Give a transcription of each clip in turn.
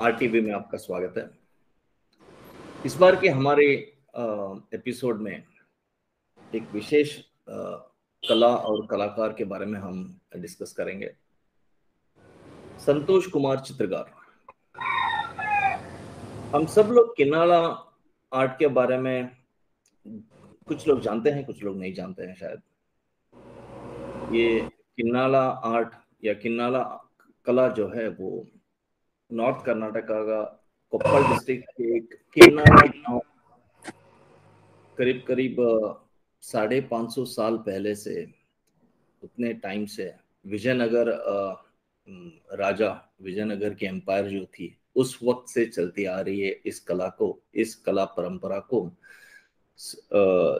RTV में आपका स्वागत है। इस बार के हमारे एपिसोड में एक विशेष कला और कलाकार के बारे में हम डिस्कस करेंगे। संतोष कुमार चित्रकार। हम सब लोग किन्नाला आर्ट के बारे में कुछ लोग जानते हैं, कुछ लोग नहीं जानते हैं शायद। ये किन्नाला आर्ट या किन्नाला कला जो है वो नॉर्थ कर्नाटका का कोप्पल डिस्ट्रिक्ट के एक किन्नाला गांव करीब करीब 550 साल पहले से, उतने टाइम से विजयनगर राजा विजयनगर की एम्पायर जो थी उस वक्त से चलती आ रही है। इस कला को, इस कला परंपरा को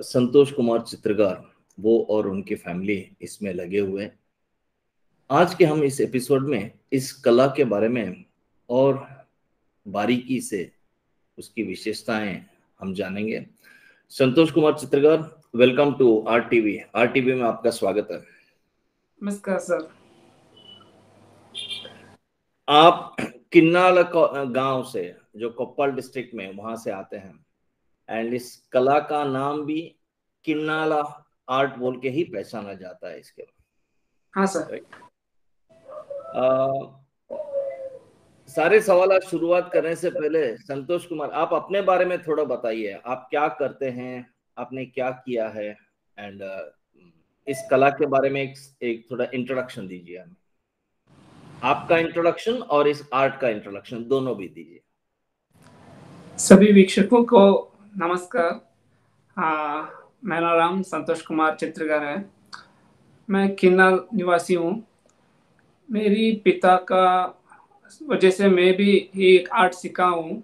संतोष कुमार चित्रकार वो और उनकी फैमिली इसमें लगे हुए हैं। आज के हम इस एपिसोड में इस कला के बारे में और बारीकी से उसकी विशेषताएं हम जानेंगे। संतोष कुमार चित्रकार, वेलकम टू आरटीवी। आरटीवी में आपका स्वागत है। नमस्कार सर। आप किन्नाला गांव से, जो कोप्पल डिस्ट्रिक्ट में, वहां से आते हैं, एंड इस कला का नाम भी किन्नाला आर्ट बोल के ही पहचाना जाता है इसके। हाँ सर। सारे सवाल शुरुआत करने से पहले संतोष कुमार, आप अपने बारे में थोड़ा बताइए। आप क्या करते हैं, आपने क्या किया है, एंड इस कला के बारे में एक थोड़ा इंट्रोडक्शन दीजिए हमें। आपका इंट्रोडक्शन और इस आर्ट का इंट्रोडक्शन दोनों भी दीजिए। सभी वीक्षकों को नमस्कार। मेरा नाम संतोष कुमार चित्रकार है। मैं किन्नल निवासी हूँ। मेरी पिता का वजह से मैं भी एक आर्ट सीखा हूँ।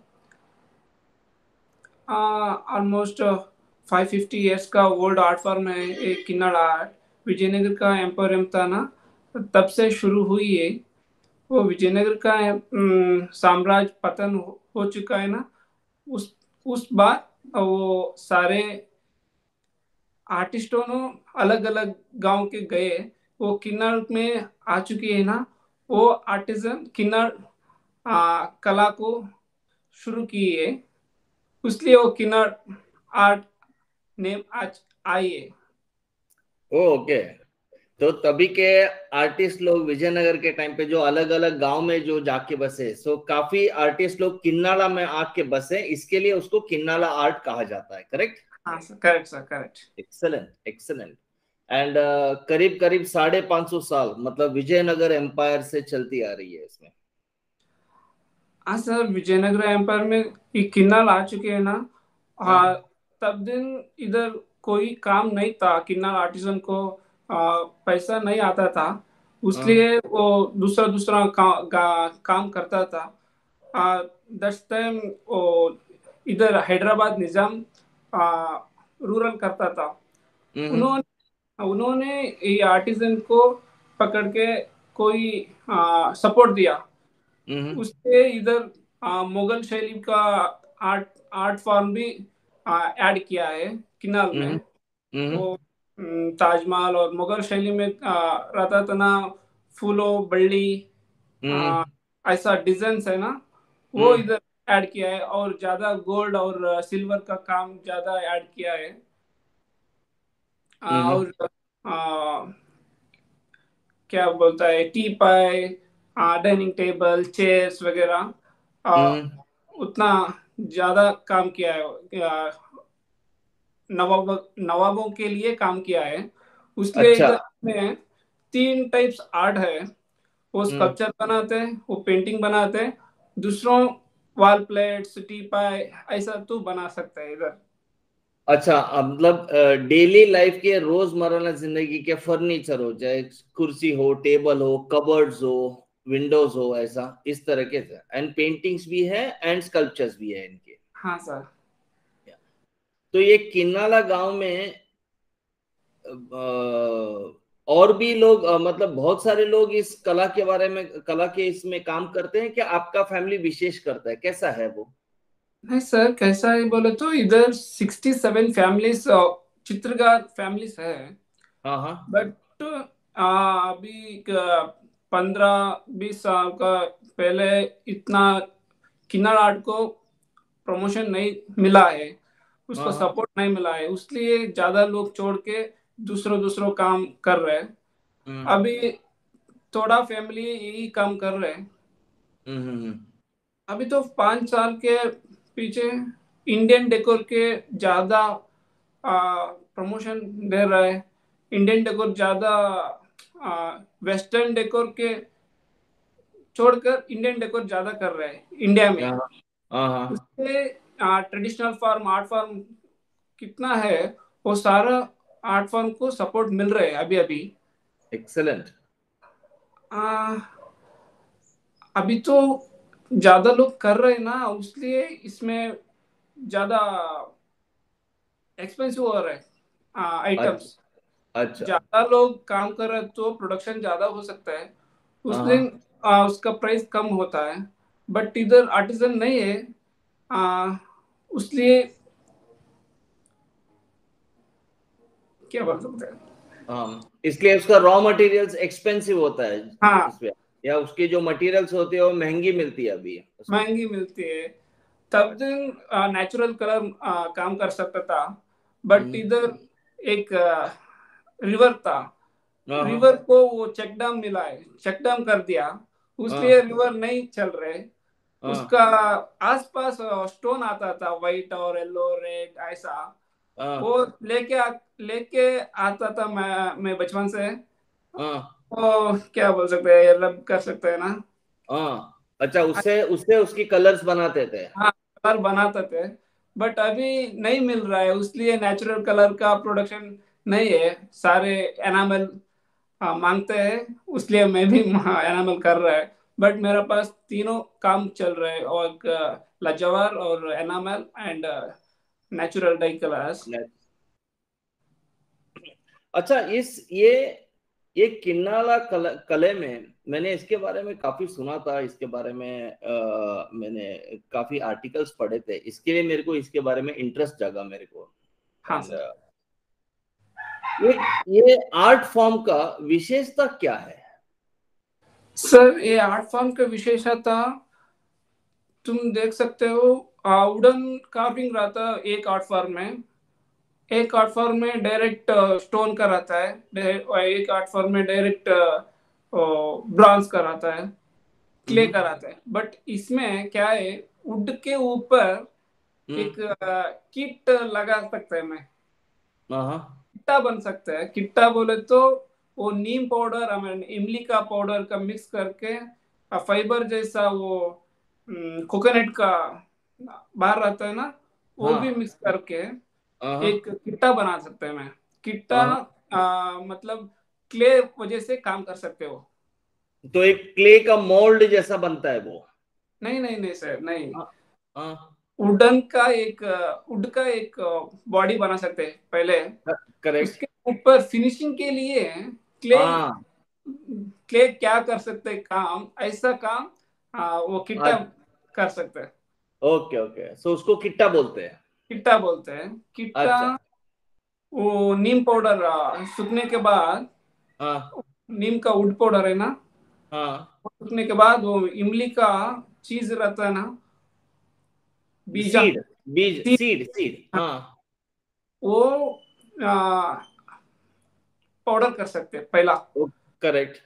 ऑलमोस्ट 550 इयर्स का ओल्ड आर्ट फॉर्म है एक किन्नल आर्ट। विजयनगर का एम्पोरियम था ना, तब से शुरू हुई है। वो विजयनगर का साम्राज्य पतन हो चुका है ना, उस बार वो सारे आर्टिस्टों ने अलग अलग गांव के गए, वो किन्नर में आ चुकी है ना। वो आर्टिजन किन्नर कला को शुरू की है, इसलिए वो किन्नर आर्ट नेम आज आई है। ओके, तो तभी के आर्टिस्ट लोग विजयनगर के टाइम पे जो अलग अलग गांव में जो जाके बसे, सो काफी आर्टिस्ट लोग किन्नाला में आके बसे, इसके लिए उसको किन्नाला आर्ट कहा जाता है। करेक्ट? हाँ sir, correct sir, correct. Excellent, excellent. And करीब करीब 550 साल, मतलब विजयनगर एम्पायर से चलती आ रही है इसमें। हाँ सर, विजयनगर एम्पायर में ये किन्नल आ चुके हैं ना। हाँ। तब दिन इधर कोई काम नहीं था, किन्नल आर्टिसन को पैसा नहीं आता था, इसलिए वो दूसरा दूसरा काम करता था। दस टाइम वो इधर हैदराबाद निजाम रूरल करता था। उन्होंने ये आर्टिसन को पकड़ के कोई सपोर्ट दिया। उससे इधर मुगल शैली का आर्ट फॉर्म भी ऐड किया है किन्नल में। वो ताजमहल और मुगल शैली में रहता था ना, फूलों बल्ली ऐसा डिजाइन है ना, वो इधर ऐड किया है। और ज्यादा गोल्ड और सिल्वर का काम ज्यादा ऐड किया है। और क्या बोलता है, T pi, dining table, chairs वगैरह उतना ज्यादा काम किया है। नवाबों के लिए काम किया है। उसलिए अच्छा। इधर में 3 टाइप्स आर्ट है। वो स्कल्पचर बनाते हैं, वो पेंटिंग बनाते हैं, दूसरों वॉल प्लेट्स, टी पाई ऐसा तो बना सकता है इधर। अच्छा, मतलब डेली लाइफ के रोजमर्रा जिंदगी के फर्नीचर हो, चाहे कुर्सी हो, टेबल हो, कबर्ड्स हो, विंडोज हो, ऐसा इस तरह के। एंड पेंटिंग्स भी है एंड स्कल्पचर्स भी है इनके। हाँ सर। तो ये किन्नाला गांव में और भी लोग, मतलब बहुत सारे लोग इस कला के बारे में, कला के इसमें काम करते हैं, क्या आपका फैमिली विशेष करता है, कैसा है वो? नहीं सर, कैसा है बोले तो इधर 67 फैमिलीज चित्रकार फैमिलीज है। हाँ हाँ। बट अभी 15-20 साल का पहले इतना किन्नर आर्ट को प्रमोशन नहीं मिला है, उसको हाँ सपोर्ट नहीं मिला है, इसलिए ज्यादा लोग छोड़ के दूसरों दूसरों काम कर रहे हैं। अभी थोड़ा फैमिली यही काम कर रहे हैं। अभी तो 5 साल के पीछे इंडियन डेकोर के ज्यादा प्रमोशन दे रहा है। इंडियन डेकोर ज्यादा वेस्टर्न डेकोर के छोड़कर इंडियन डेकोर ज्यादा कर रहा है इंडिया में। हाँ हाँ। उससे ट्रेडिशनल फॉर्म, आर्ट फॉर्म कितना है, वो सारा आर्ट फॉर्म को सपोर्ट मिल रहा है अभी अभी। एक्सेलेंट। अभी तो ज्यादा लोग कर रहे हैं ना, इसलिए इसमें ज्यादा एक्सपेंसिव हो रहा है अच्छा आइटम्स। अच्छा। ज्यादा लोग काम कर रहे हैं तो प्रोडक्शन ज्यादा हो सकता है, उस दिन हाँ उसका प्राइस कम होता है। बट इधर आर्टिजन नहीं है, इसलिए क्या बोल सकते हैं। हाँ, इसलिए उसका रॉ मटेरियल्स एक्सपेंसिव होता है हाँ, इसमें, या उसकी जो मटेरियल्स होती है वो महंगी मिलती है अभी उसमें। महंगी मिलती है। तब दिन नेचुरल कलर काम कर सकता था, बट हम्म, इधर एक रिवर था, हाँ हाँ रिवर को वो चेक डैम मिला है, चेक डैम कर दिया, उसलिए हाँ रिवर नहीं चल रहे। हाँ उसका आसपास स्टोन आता था, व्हाइट और येलो रेड ऐसा, हाँ वो लेके आता था। मैं बचपन से हाँ वो क्या बोल सकते हैं, रब कर सकते हैं ना। हाँ। अच्छा, उससे उससे उसकी कलर्स बनाते थे। हाँ, कलर बनाते थे, बट अभी नहीं मिल रहा है, इसलिए नेचुरल कलर का प्रोडक्शन नहीं है। सारे एनामल मांगते हैं, इसलिए मैं भी एनामल कर रहा है। बट मेरे पास तीनों काम चल रहे हैं, और लाजवाब और enamel and natural die colours. अच्छा, ये किन्नाला कले में मैंने इसके बारे में काफी सुना था, इसके बारे में मैंने काफी आर्टिकल्स पढ़े थे, इसके लिए मेरे को इसके बारे में इंटरेस्ट जागा मेरे को। हाँ एंड सर। ये ये आर्ट फॉर्म का विशेषता क्या है? सर, ये आर्ट फॉर्म का विशेषता तुम देख सकते हो, वुडन कार्विंग रहता है एक आर्ट फॉर्म में, एक आर्ट फॉर्म में डायरेक्ट स्टोन का रहता है, एक आर्ट फॉर्म में डायरेक्ट ब्रॉन्ज का रहता है, क्ले हम्म का रहता है। बट इसमें क्या है, वुड के ऊपर हम्म। एक किट लगा सकते हैं। मैं हाँ किट्टा बन सकता है। किट्टा बोले तो वो नीम पाउडर, इमली का पाउडर का मिक्स करके फाइबर जैसा वो कोकोनट का बाहर रहता है ना, वो भी हाँ मिक्स करके हाँ एक किट्टा बना सकते हैं। मैं किट्टा हाँ। मतलब क्ले वजह से काम कर सकते हो। तो एक क्ले का मोल्ड जैसा बनता है वो? नहीं नहीं नहीं सर, नहीं। हाँ हाँ। वुड का एक बॉडी बना सकते हैं पहले। करेक्ट। उसके ऊपर फिनिशिंग के लिए क्ले हाँ। क्ले क्या कर सकते हैं काम, ऐसा काम वो किट्टा कर सकते हैं। ओके ओके, सो उसको किट्टा बोलते हैं। किट्टा बोलते हैं। किट्टा अच्छा। वो नीम पाउडर सूखने के बाद, हाँ नीम का वुड पाउडर है ना, हाँ। सूखने के बाद वो इमली का चीज रहता है ना, बीजा, सीड, बीज, सीड, सीड सीड, हाँ। वो पाउडर कर सकते हैं पहला। करेक्ट।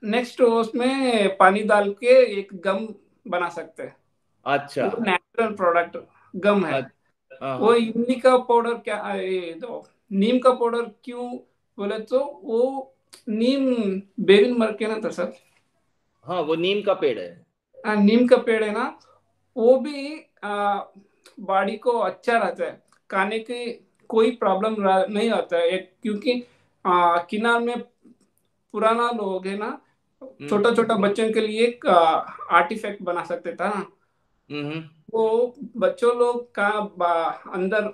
नेक्स्ट उसमें पानी डाल के एक गम बना सकते हैं। अच्छा। वो नेचुरल प्रोडक्ट गम है। हाँ वो हाँ इमली का पाउडर क्या, ये तो नीम का पाउडर क्यों बोले तो वो नीम बेबिन मर के ना था सर। हाँ, वो नीम का पेड़ है। नीम का पेड़ है ना, वो भी बॉडी को अच्छा रहता है, खाने की कोई प्रॉब्लम नहीं आता है। क्योंकि किनार में पुराना लोग है ना, हम्म छोटा छोटा बच्चों के लिए एक आर्टिफैक्ट बना सकते था ना, हम्म। वो बच्चों लोग का अंदर,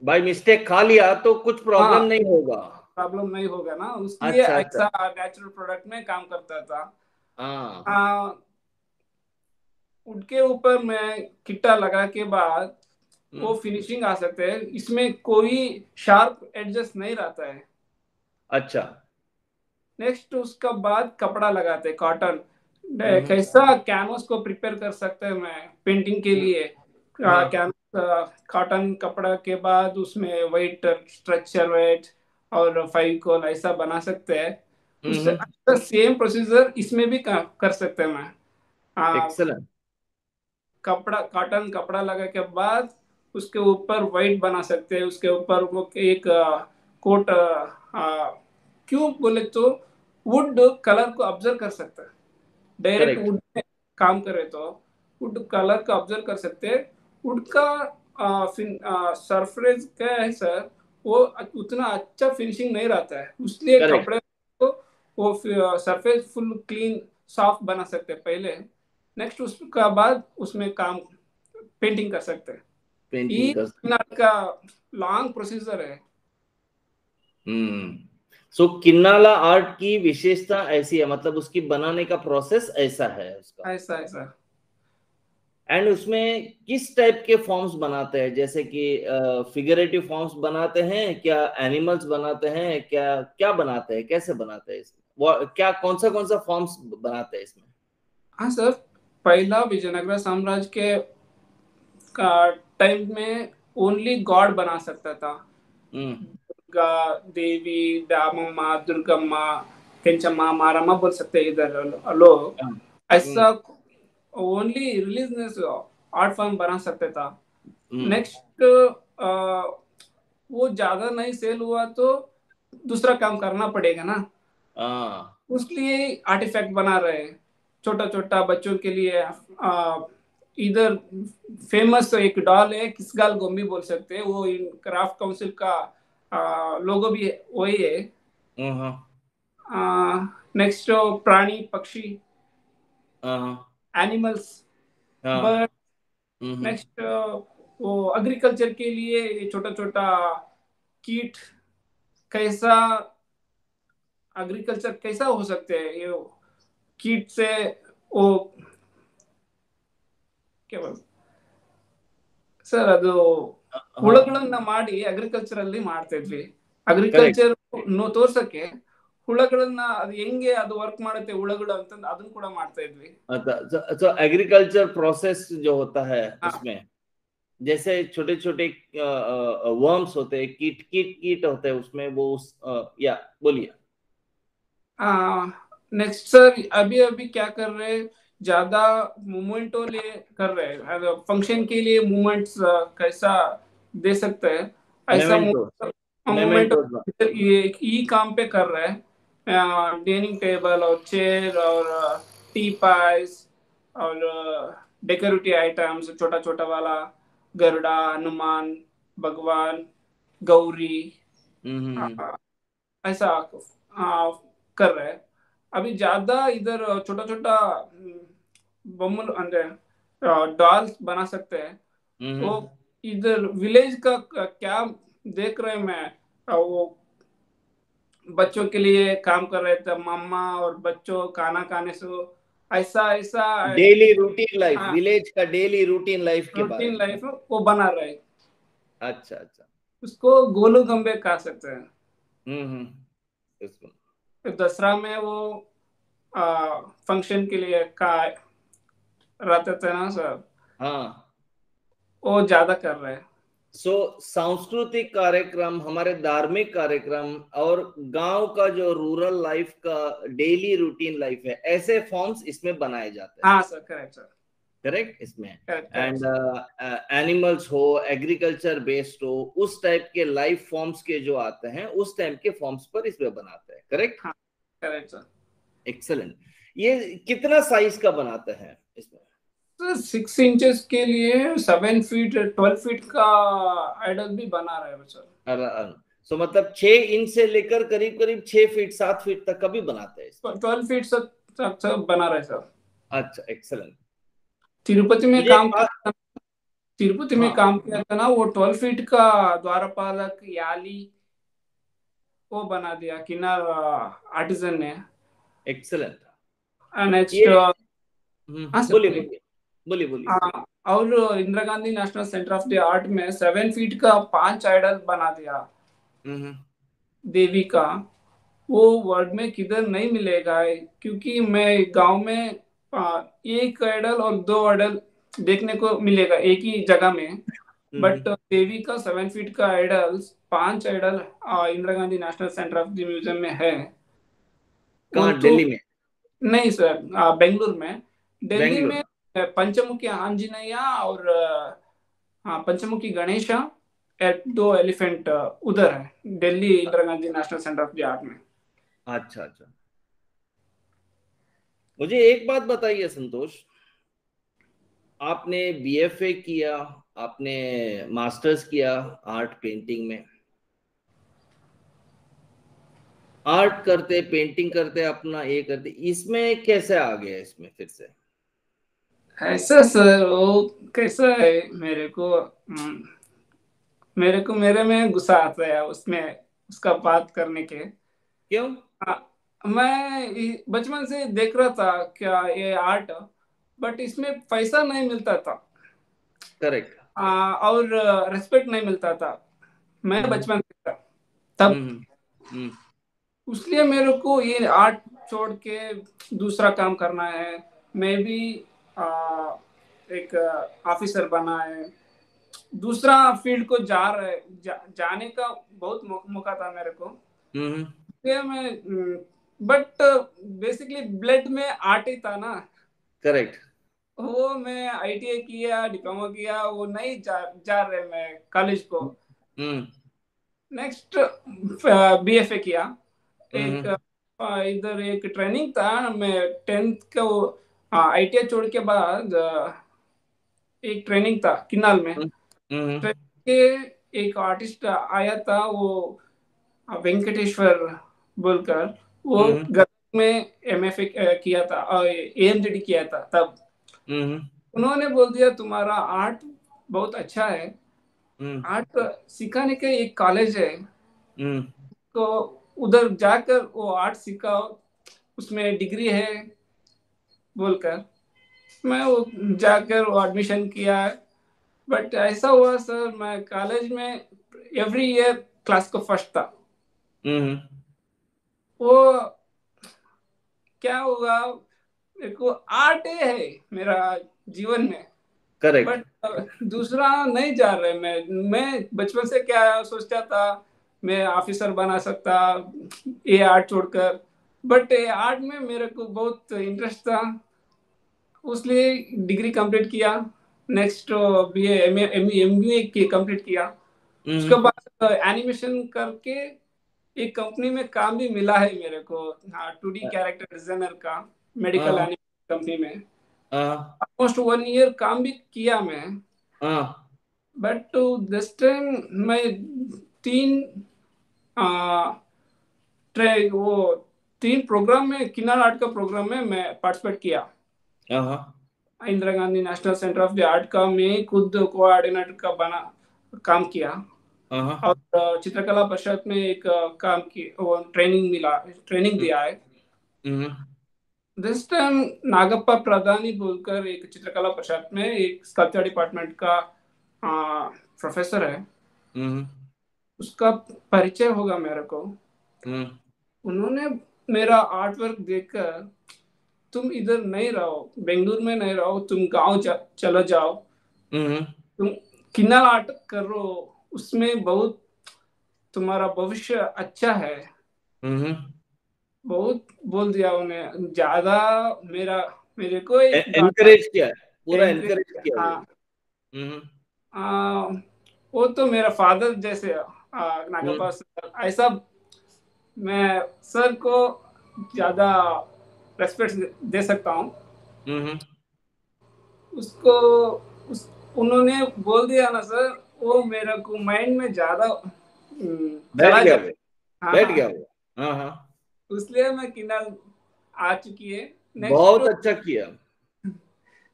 बाय मिस्टेक खा लिया तो कुछ प्रॉब्लम हाँ, नहीं होगा। प्रॉब्लम नहीं होगा ना, इसलिए अच्छा अच्छा। ऐसा नेचुरल प्रोडक्ट में काम करता था। हाँ। आ, उड के ऊपर मैं किट्टा लगा के बाद हम्म। वो फिनिशिंग आ सकते हैं, इसमें कोई शार्प एडजस्ट नहीं रहता है। अच्छा। नेक्स्ट उसका बाद कपड़ा लगाते हैं, कॉटन। कैसा कैनवस को प्रिपेयर कर सकते हैं मैं पेंटिंग के लिए। कैनवस कॉटन कपड़ा के बाद उसमें वेट स्ट्रक्चर वेट और फेविकोल ऐसा बना सकते हैं। उससे सेम प्रोसीजर इसमें भी कर सकते हैं मैं। एक्सेलेंट। कपड़ा कॉटन कपड़ा लगा के बाद उसके ऊपर वाइट बना सकते हैं, उसके ऊपर वो एक कोट क्यों बोले तो वुड कलर को ऑब्जर्व कर सकते हैं। Direct correct. वुड में काम करे तो वुड कलर का ऑब्जर्व कर सकते हैं। वुड का सरफेस क्या है सर, वो उतना अच्छा फिनिशिंग नहीं रहता है, इसलिए करेक्ट। कपड़े को वो सरफेस फुल क्लीन सॉफ्ट बना सकते हैं पहले। नेक्स्ट उसका बाद उसमें काम पेंटिंग कर सकते हैं। पेंटिंग ये कर। का लॉन्ग प्रोसीजर है। सो किन्नाला आर्ट की विशेषता ऐसी है, मतलब उसकी बनाने का प्रोसेस ऐसा है उसका। ऐसा ऐसा एंड उसमें किस टाइप के फॉर्म्स बनाते हैं, जैसे कि फिगरेटिव फॉर्म्स बनाते हैं, क्या एनिमल्स बनाते हैं, क्या क्या बनाते हैं, कैसे बनाते हैं इसमें, क्या कौन सा फॉर्म्स बनाते हैं इसमें? हाँ सर, पहला विजयनगर साम्राज्य के का टाइम में ओनली गॉड बना सकता था। दुर्गा देवी, दामम्मा, दुर्गम्मा, केंचम्मा, मारम्मा बोल सकते हैं इधर लोग। ऐसा ओनली रिलीजनेस आर्ट फॉर्म बना सकते था। नेक्स्ट वो ज्यादा नहीं सेल हुआ तो दूसरा काम करना पड़ेगा ना, उसलिए आर्टिफैक्ट बना रहे हैं छोटा छोटा बच्चों के लिए। इधर फेमस एक डॉल है किसगाल गोम्बी बोल सकते हैं, वो इन क्राफ्ट काउंसिल का लोगो भी वही है। नेक्स्ट प्राणी पक्षी एनिमल्स बर्ड। नेक्स्ट वो एग्रीकल्चर के लिए छोटा छोटा कीट, कैसा एग्रीकल्चर कैसा हो सकते हैं ये कीट से वो क्या बोल ಸರ್ ಅದು ಹುಳಗಳನ್ನ ಮಾಡಿ ಅಗ್ರಿಕಲ್ಚರ್ ಅಲ್ಲಿ ಮಾಡ್ತಾ ಇದ್ವಿ। ಅಗ್ರಿಕಲ್ಚರ್ ತೋರ್ಸಕ್ಕೆ ಹುಳಗಳನ್ನ ಅದು ಹೆಂಗೆ ಅದು ವರ್ಕ್ ಮಾಡುತ್ತೆ ಹುಳಗಳು ಅಂತ ಅದನ್ನ ಕೂಡ ಮಾಡ್ತಾ ಇದ್ವಿ। तो एग्रीकल्चर प्रोसेस जो होता है उसमें जैसे छोटे छोटे वर्म्स होते हैं, कीट कीट कीट होते हैं उसमें, वो या बोलिए। नेक्स्ट सर अभी अभी क्या कर रहे हैं, ज्यादा मूवमेंटों ले कर रहे हैं, फंक्शन के लिए मूवमेंट्स कैसा दे सकते हैं ऐसा मूवमेंट ये काम पे कर रहे हैं। डाइनिंग टेबल और चेयर और टी पाइस और डेकोरेटिव आइटम्स छोटा छोटा वाला गरुड़ा, हनुमान, भगवान, गौरी, ऐसा कर रहे हैं। अभी ज्यादा इधर छोटा छोटा बम्बल अंदर डॉल्स बना सकते हैं। वो इधर विलेज का क्या देख रहे हैं मैं, वो बच्चों के लिए काम कर रहे थे मम्मा और बच्चों खाना खाने से ऐसा ऐसा डेली रूटीन लाइफ, विलेज का डेली रूटीन लाइफ के बारे रूटीन लाइफ वो बना रहे। अच्छा अच्छा, उसको गोलू गंबे कह सकते हैं। इसको दसरा में वो फंक्शन के लिए का रहते थे ना सर, वो ज्यादा कर रहे हैं। सांस्कृतिक कार्यक्रम, हमारे धार्मिक कार्यक्रम और गांव का जो रूरल लाइफ का डेली रूटीन लाइफ है, ऐसे फॉर्म्स इसमें बनाए जाते हैं। हाँ सर, करेक्ट सर, करेक्ट इसमें। एंड एनिमल्स हो, एग्रीकल्चर बेस्ड हो, उस टाइप के लाइफ फॉर्म्स के जो आते हैं उस टाइप के फॉर्म्स पर इसमें बनाते हैं। करेक्ट? हाँ करेक्ट सर। एक्सेलेंट। ये कितना साइज का बनाते हैं इसमें? 6 इंचेस के लिए 7 फीट 12 फीट का आइडल भी बना रहे हैं सर। सो मतलब 6 इंच से लेकर करीब करीब 6 फीट 7 फीट तक का भी बनाते हैं। 12 फीट तक बना रहे सर। अच्छा, एक्सेलेंट। तिरुपति में काम तिरुपति में काम किया था ना, वो 12 फीट का द्वारपालक याली वो बना दिया किन्नर आर्टिजन ने। एक्सेलेंट। नेक्स्ट बोलिए बोलिए बोलिए। और Indira Gandhi national centre of the art में 7 फीट का 5 आइडल बना दिया देवी का। वो वर्ल्ड में किधर नहीं मिलेगा, क्योंकि मैं गांव में एक आइडल और 2 आइडल देखने को मिलेगा एक ही जगह में। बट देवी का 7 फीट का idol, 5 idol Indira Gandhi national centre of the museum में है। वो कहाँ, तो दिल्ली में? नहीं सर, बेंगलुरु में। दिल्ली बेंगलुरु में पंचमुखी आंजनेया और पंचमुखी गणेशा, 2 एलिफेंट उधर है Delhi Indira Gandhi national centre of the art में। अच्छा अच्छा। मुझे एक बात बताइए संतोष, आपने बीएफए किया, आपने मास्टर्स किया आर्ट पेंटिंग में, आर्ट करते पेंटिंग करते अपना ये करते, इसमें कैसे आ गया इसमें फिर से? ऐसा सर, वो कैसा है, मेरे को मेरे में गुस्सा आता है उसमें, उसका बात करने के। क्यों? मैं बचपन से देख रहा था क्या ये आर्ट, बट इसमें पैसा नहीं मिलता था। करेक्ट। और रेस्पेक्ट नहीं मिलता था। मैं हम्म बचपन से था तब, हम्म हम्म इसलिए मेरे को ये आर्ट छोड़ के दूसरा काम करना है। मैं भी एक ऑफिसर बना है, दूसरा फील्ड को जाने का बहुत मौका था मेरे को। हम्म इसलिए मैं, बट बेसिकली ब्लड में आर्ट ही था ना। करेक्ट। वो मैं आईटीआई किया, डिप्लोमा किया, वो नहीं जा रहे मैं कॉलेज को। हम्म नेक्स्ट बीएफए किया। एक हम्म इधर एक ट्रेनिंग था, मैं 10th का वो आईटीआई छोड़ के बाद एक ट्रेनिंग था किन्नल में। हम्म ट्रेनिंग के एक आर्टिस्ट आया था, वो वेंकटेश्वर बोलकर, वो हम्म गदग में एमएफए किया था और एएमजीडी किया था तब। हम्म उन्होंने बोल दिया तुम्हारा आर्ट बहुत अच्छा है, हम्म आर्ट सिखाने का एक कॉलेज है, हम्म तो उधर जाकर वो आर्ट सिखाओ, उसमें डिग्री है बोलकर। मैं वो जाकर वो एडमिशन किया। बट ऐसा हुआ सर, मैं कॉलेज में एवरी ईयर क्लास का फर्स्ट था। हम्म वो क्या होगा, मेरे को आर्ट है मेरा जीवन में। करेक्ट। बट दूसरा नहीं जा रहे। मैं बचपन से क्या सोचता था, मैं ऑफिसर बना सकता ये आर्ट छोड़कर। बट ये आर्ट में मेरे को बहुत इंटरेस्ट था, उसलिए डिग्री कंप्लीट किया। नेक्स्ट बीए एमबीए की कंप्लीट किया। उसके हम्म बाद एनिमेशन करके एक कंपनी में काम भी मिला है मेरे को, 2D कैरेक्टर डिजाइनर का, मेडिकल हाँ एनिमेशन कंपनी में। हाँ ऑलमोस्ट 1 ईयर काम भी किया मैं। हाँ बट दिस टाइम मैं 3 वो 3 प्रोग्राम में, किन्नर आर्ट का प्रोग्राम में मैं पार्टिसिपेट किया। हाँ Indira Gandhi national centre of the art का मैं खुद कोऑर्डिनेटर का बना काम किया। हाँ और चित्रकला परिषद में एक काम की वो ट्रेनिंग दिया है। हम्म दिस टाइम नागप्पा प्रधानी बोलकर एक चित्रकला परिषद में एक स्कल्पचर डिपार्टमेंट का प्रोफेसर है, हम्म उसका परिचय होगा मेरे को। हम्म उन्होंने मेरा आर्ट वर्क देखकर, तुम इधर नहीं रहो, बेंगलुरु में नहीं रहो, तुम गांव चलो जाओ, हम्म तुम किन्नर आर्ट करो, उसमें बहुत तुम्हारा भविष्य अच्छा है। हम्म बहुत बोल दिया उन्हें ज्यादा, मेरा मेरे को एक डांटा, एनकरेज किया है, पूरा एनकरेज एनकरेज किया। किया वो। हाँ, हम्म आ, वो तो मेरा फादर जैसे नागप्पा हम्म सर, ऐसा मैं सर को ज्यादा रेस्पेक्ट दे सकता हूँ। हम्म उसको उन्होंने बोल दिया ना सर, वो मेरे को माइंड में ज्यादा बैठ चला गया जा। वो, हाँ बैठ हाँ, गया वो। हाँ हाँ, इसलिए मैं किन्नर आ चुकी है। नेक्स्ट बहुत अच्छा किया।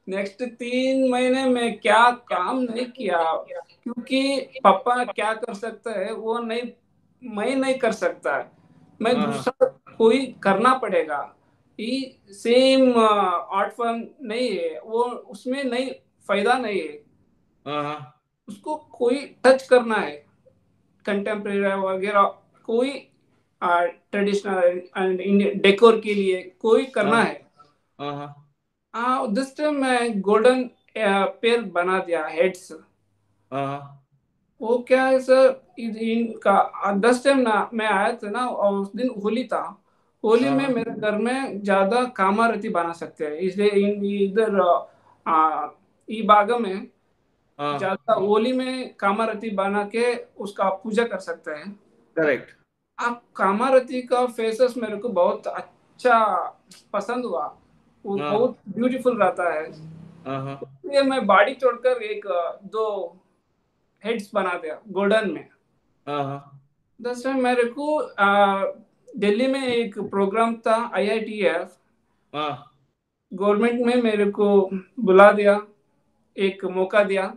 3 महीने में क्या काम नहीं किया, क्योंकि पापा क्या कर सकता है वो नहीं, मैं नहीं कर सकता। मैं हाँ हाँ दूसरा कोई करना पड़ेगा। ये सेम आर्ट फॉर्म नहीं है वो, उसमें नहीं, फायदा नहीं है। हाँ हाँ उसको कोई टच करना है, कंटेम्प्रेरी वगैरह, कोई ट्रेडिशनल एंड इंडियन डेकोर के लिए कोई हाँ करना है। हाँ हाँ दिस टाइम मैं गोल्डन पेयर बना दिया हेड्स। हाँ वो क्या है सर, इनका 10 टाइम ना मैं आया था ना, और उस दिन होली था। होली में हाँ मेरे घर में ज्यादा कामारती बना सकते हैं, इसलिए इधर ई बागा में हाँ। ज्यादा होली में कामारती बना के उसका पूजा कर सकते हैं। करेक्ट। आप कामारती का फेसेस मेरे को बहुत अच्छा पसंद हुआ। वो हाँ बहुत ब्यूटीफुल रहता है। हाँ हाँ इसलिए मैं बॉडी छोड़कर एक दो हेड्स बना दिया गोल्डन में। हाँ हाँ दस में मेरे को दिल्ली में एक प्रोग्राम था IITF। हाँ गवर्नमेंट में मेरे को बुला दिया, एक मौका दिया।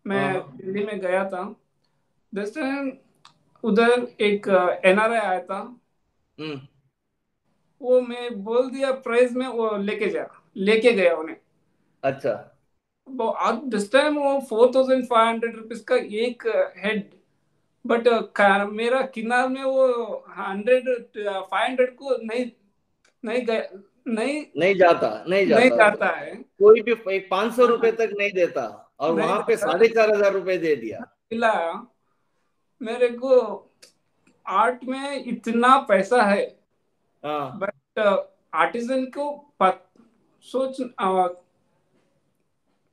मैं हाँ। दिल्ली में गया था। दस टाइम उधर एक NRI आया था। हम्म। वो मैं बोल दिया प्राइज में, वो लेके गया उन्हें। अच्छा। वो आज दिस टाइम वो 4500 रुपीज का एक हेड। बट मेरा किनार में वो 500 को नहीं गया, नहीं नहीं जाता, नहीं नहीं जाता। जाता है। कोई भी एक 500 हाँ, रुपए तक नहीं देता, और नहीं वहां पे देता। 4,500 रुपए दे दिया। खिलाया मेरे को। आर्ट में इतना पैसा है, हाँ। बट आर्टिजन को सोच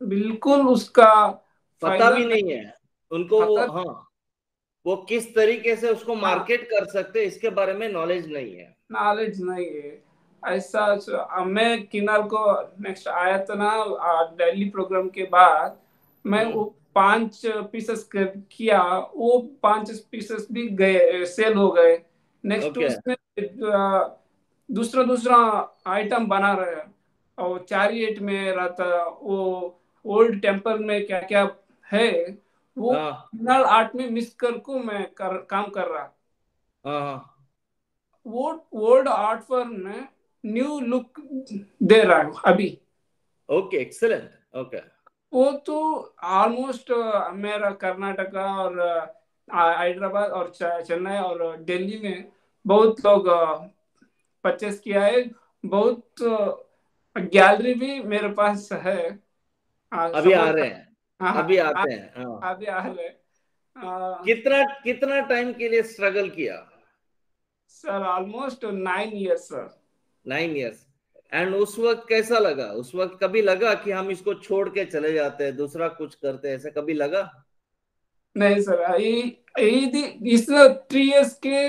बिल्कुल उसका पता फायदा भी नहीं नहीं है उनको वो, पता। हाँ, वो किस तरीके से उसको हाँ, मार्केट कर सकते हैं इसके बारे में नॉलेज नहीं है। नॉलेज नहीं है। ऐसा मैं किन्नर को नेक्स्ट आया था ना, दिल्ली प्रोग्राम के बाद मैं हम्म। वो 5 पीसेस किया। वो 5 पीसेस भी गए, सेल हो गए। Next okay. उसमें दूसरा दूसरा आइटम बना रहे हैं। और चैरियट में रहता, वो ओल्ड टेम्पल में क्या क्या है, वो हाँ किन्नर आर्ट में मिस कर को मैं काम कर रहा। हाँ हाँ। वो ओल्ड आर्ट फॉर्म में न्यू लुक दे रहा है अभी। Okay, excellent. ओके। वो तो ऑलमोस्ट मेरा कर्नाटका और हैदराबाद और चेन्नई और दिल्ली में बहुत लोग परचेस किया है। बहुत गैलरी भी मेरे पास है, अभी आ सपोर्ट रहे कर। हैं, हाँ अभी हाँ, आते हैं, हाँ। अभी आ रहे। कितना कितना टाइम के लिए स्ट्रगल किया? Sir almost 9 years sir. 9 years. And उस वक्त कैसा लगा? उस वक्त कभी लगा कि हम इसको छोड़ के चले जाते हैं, दूसरा कुछ करते हैं, ऐसा कभी लगा? नहीं सर, इस 3 इयर्स के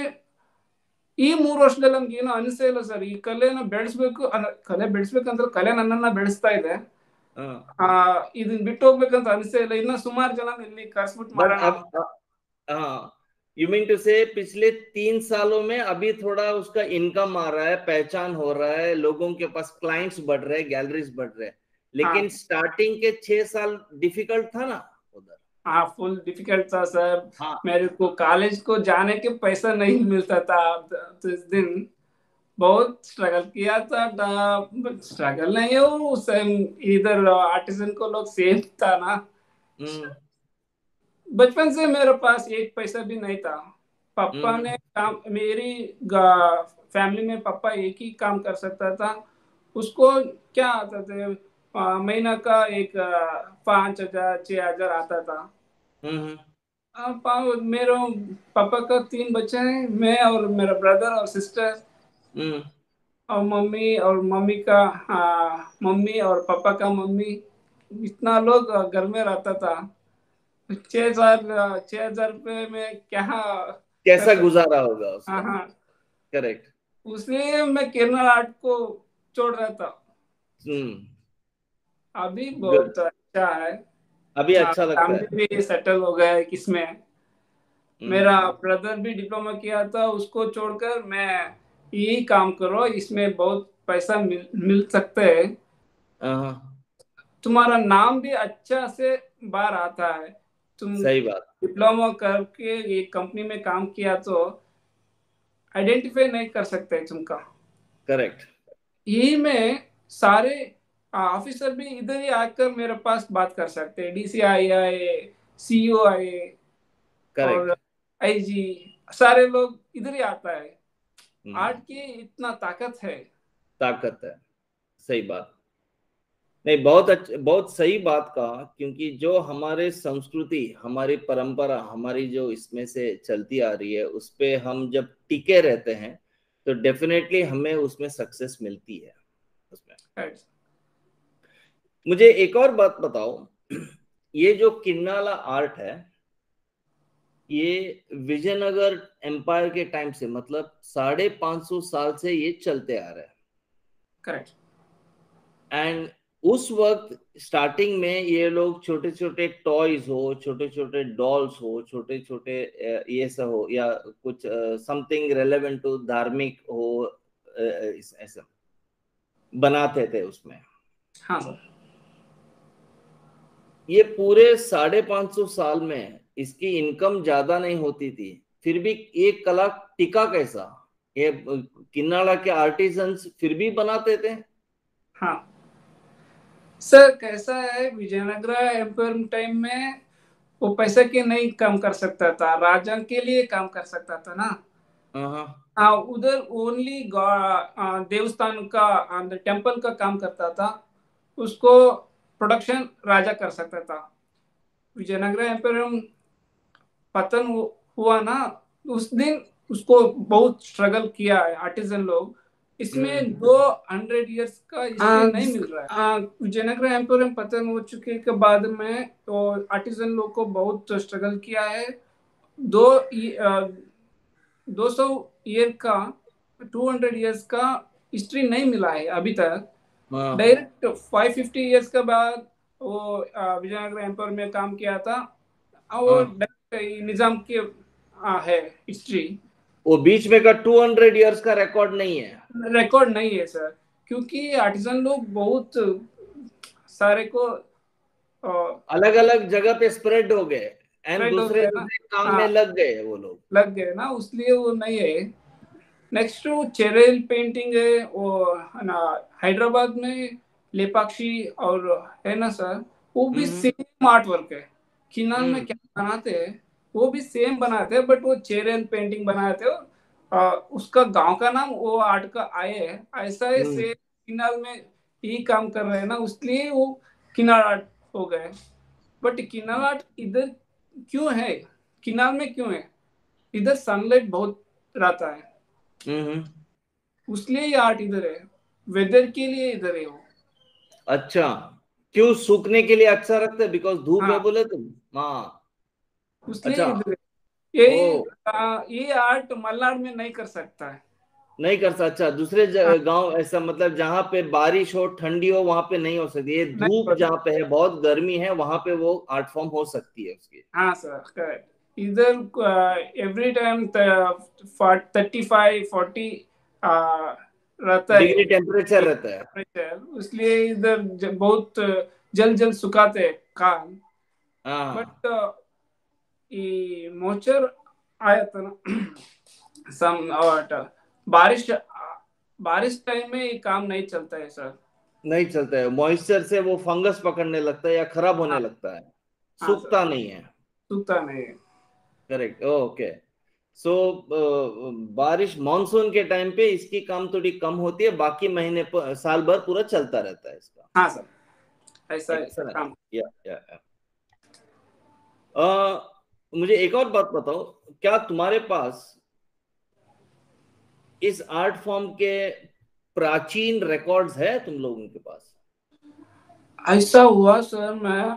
ಈ 3 ವರ್ಷದಲ್ಲಿ ನಮ್ಗೆ ಏನು ಅನಿಸೇ ಇಲ್ಲ ಸರ್. ಈ ಕಲೆನ ಬೆಳೆಸ್ಬೇಕು, ಕಲೆ ಬೆಳೆಸ್ಬೇಕಂದ್ರೆ ಕಲೆ ನನ್ನನ್ನ ಬೆಳೆಸ್ತಾ ಇದೆ. हाँ। ಇದನ್ನ ಬಿಟ್ಟು ಹೋಗ್ಬೇಕಂತ ಅನಿಸೇ ಇಲ್ಲ. ಇನ್ನ ಸುಮಾರು ಜನ ಇಲ್ಲಿ ಕರ್ಸ್ಬಿಟ್ಟು बट ಮಾಡೋಣ. अब हाँ, यू मीन टू से पिछले 3 सालों में अभी थोड़ा उसका इनकम आ रहा है, पहचान हो रहा है, लोगों के पास क्लाइंट्स बढ़ रहे हैं, गैलरीज बढ़ रहे हैं, हाँ लेकिन स्टार्टिंग के 6 साल डिफिकल्ट था ना उधर? हाँ, फुल डिफिकल्ट था सर। हाँ। मेरे को कॉलेज को जाने के पैसा नहीं मिलता था। तो इस दिन बहुत स्ट्रगल किया था। स्ट्रगल नहीं है वो, इधर आर्टिजन को लोग सेफ था ना। हम्म बचपन से मेरे पास एक पैसा भी नहीं था। पापा हम्म ने काम, मेरी फैमिली में पापा एक ही काम कर सकता था। उसको क्या आता था, महीना का एक 5,000 6,000 आता था। हम्म मेरे पापा का 3 बच्चे हैं, मैं और मेरा ब्रदर और सिस्टर। हम्म और मम्मी का, मम्मी और पापा का मम्मी, इतना लोग घर में रहता था। 6,000 में क्या कर कैसा सकते। गुजारा होगा हाँ उसका? हाँ, करेक्ट। उसलिए मैं केरला आर्ट को छोड़ रहा था। हम्म। अभी गुड। बहुत अच्छा है। अभी अच्छा लगता है। फैमिली भी सेटल हो गया है किसमें। मेरा हम्म। ब्रदर भी डिप्लोमा किया था, उसको छोड़कर मैं यही काम करो, इसमें बहुत पैसा मिल सकते है। हाँ। तुम्हारा नाम भी अच्छा से बाहर आता है। तुम सही बात। डिप्लोमा करके एक कंपनी में काम किया तो आइडेंटिफाई नहीं कर सकते तुमका। करेक्ट। यही में सारे ऑफिसर भी इधर ही आकर मेरे पास बात कर सकते हैं। DCI आए, CEO आए करेक्ट। और IG, सारे लोग इधर ही आता है। हम्म। आर्ट की इतना ताकत है। ताकत है। सही बात। नहीं, बहुत सही बात कहा, क्योंकि जो हमारे संस्कृति, हमारी परंपरा, हमारी जो इसमें से चलती आ रही है, उस पे हम जब टिके रहते हैं तो डेफिनेटली हमें उसमें सक्सेस मिलती है उसमें। मुझे एक और बात बताओ, ये जो किन्नाला आर्ट है, ये विजयनगर एम्पायर के टाइम से, मतलब 550 साल से ये चलते आ रहा है। करेक्ट। एंड उस वक्त स्टार्टिंग में ये लोग छोटे छोटे टॉयज हो, छोटे छोटे डॉल्स हो, छोटे छोटे ये सब हो, या कुछ समथिंग रेलेवेंट टू धार्मिक हो, ऐसा बनाते थे उसमें। हाँ सर। ये पूरे 550 साल में इसकी इनकम ज्यादा नहीं होती थी, फिर भी ये कला टिका कैसा? ये किन्नाला के आर्टिजन्स फिर भी बनाते थे। हाँ सर, कैसा है, विजयनगर एम्पायर टाइम में वो पैसे के नहीं काम कर सकता था, राजा के लिए काम कर सकता था ना। उधर ओनली देवस्थान का, टेम्पल का काम करता था, उसको प्रोडक्शन राजा कर सकता था। विजयनगर एम्पायर पतन हुआ ना, उस दिन उसको बहुत स्ट्रगल किया है आर्टिजन लोग। इसमें 200 इयर्स का हिस्ट्री नहीं मिल रहा है। विजयनगर एम्पायर पतन हो चुके के बाद में तो आर्टिजन लोग को बहुत स्ट्रगल किया है। 200 ईयर का, 200 इयर्स का हिस्ट्री नहीं मिला है अभी तक। डायरेक्ट 550 इयर्स के बाद वो विजयनगर एम्पायर में काम किया था, और निजाम के है हिस्ट्री। वो बीच में का 200 इयर्स का रिकॉर्ड नहीं है। रिकॉर्ड नहीं है सर, क्योंकि आर्टिजन लोग बहुत सारे को अलग अलग जगह पे स्प्रेड हो गए एंड दूसरे काम में लग गए, वो लोग लग गए ना, उसलिए वो नहीं है। नेक्स्ट चेरेल पेंटिंग है, वो ना हैदराबाद में लेपाक्षी और है ना सर, वो भी सेम आर्ट वर्क है। किन्नाल में क्या बनाते हैं वो भी सेम बनाते हैं, बट वो चेरेल पेंटिंग बनाते हो। उसका गांव का नाम वो आर्ट का आए है, ऐसा है से किन्नाल में ही काम कर रहे हैं ना, उसलिए वो किन्नाल आर्ट हो गए। बट किन्नाल आर्ट इधर क्यों है, किन्नाल में क्यों है, इधर सनलाइट बहुत रहता है, उसलिए ये आर्ट इधर है, वेदर के लिए इधर है वो। अच्छा, क्यों? सूखने के लिए अच्छा रखते हैं, बिकॉज धूप है बोले तुम? हाँ, उसलिए अच्छा। इधर ये आर्ट मल्नाड में नहीं कर सकता है। नहीं कर सकता? अच्छा, दूसरे गांव ऐसा, मतलब जहां पे बारिश हो, ठंडी हो, वहां पे नहीं हो सकती। ये धूप जहां पे है, बहुत गर्मी है, वहां पे वो आर्ट फॉर्म हो सकती है उसकी। हाँ सर, करेक्ट। इधर एवरी टाइम 35-40 रहता है, डिग्री टेम्परेचर रहता है। टेम्परेचर, इसलिए इधर बहुत जल्द जल्द सुखाते हैं काम। बट ये मोचर आया था ना सम, और बारिश बारिश टाइम में ये काम नहीं चलता है सर। नहीं चलता है, मॉइस्चर से वो फंगस पकड़ने लगता है या खराब होने लगता है, हाँ सर, सूखता नहीं है। सूखता नहीं है। Correct, okay. सो बारिश मानसून के टाइम पे इसकी काम थोड़ी कम होती है, बाकी महीने साल भर पूरा चलता रहता है इसका। हाँ सर, ऐसा है एक्सेलेंट। काम। या मुझे एक और बात बताओ, क्या तुम्हारे पास इस आर्ट फॉर्म के प्राचीन रिकॉर्ड्स है तुम लोगों के पास? ऐसा हुआ सर, मैं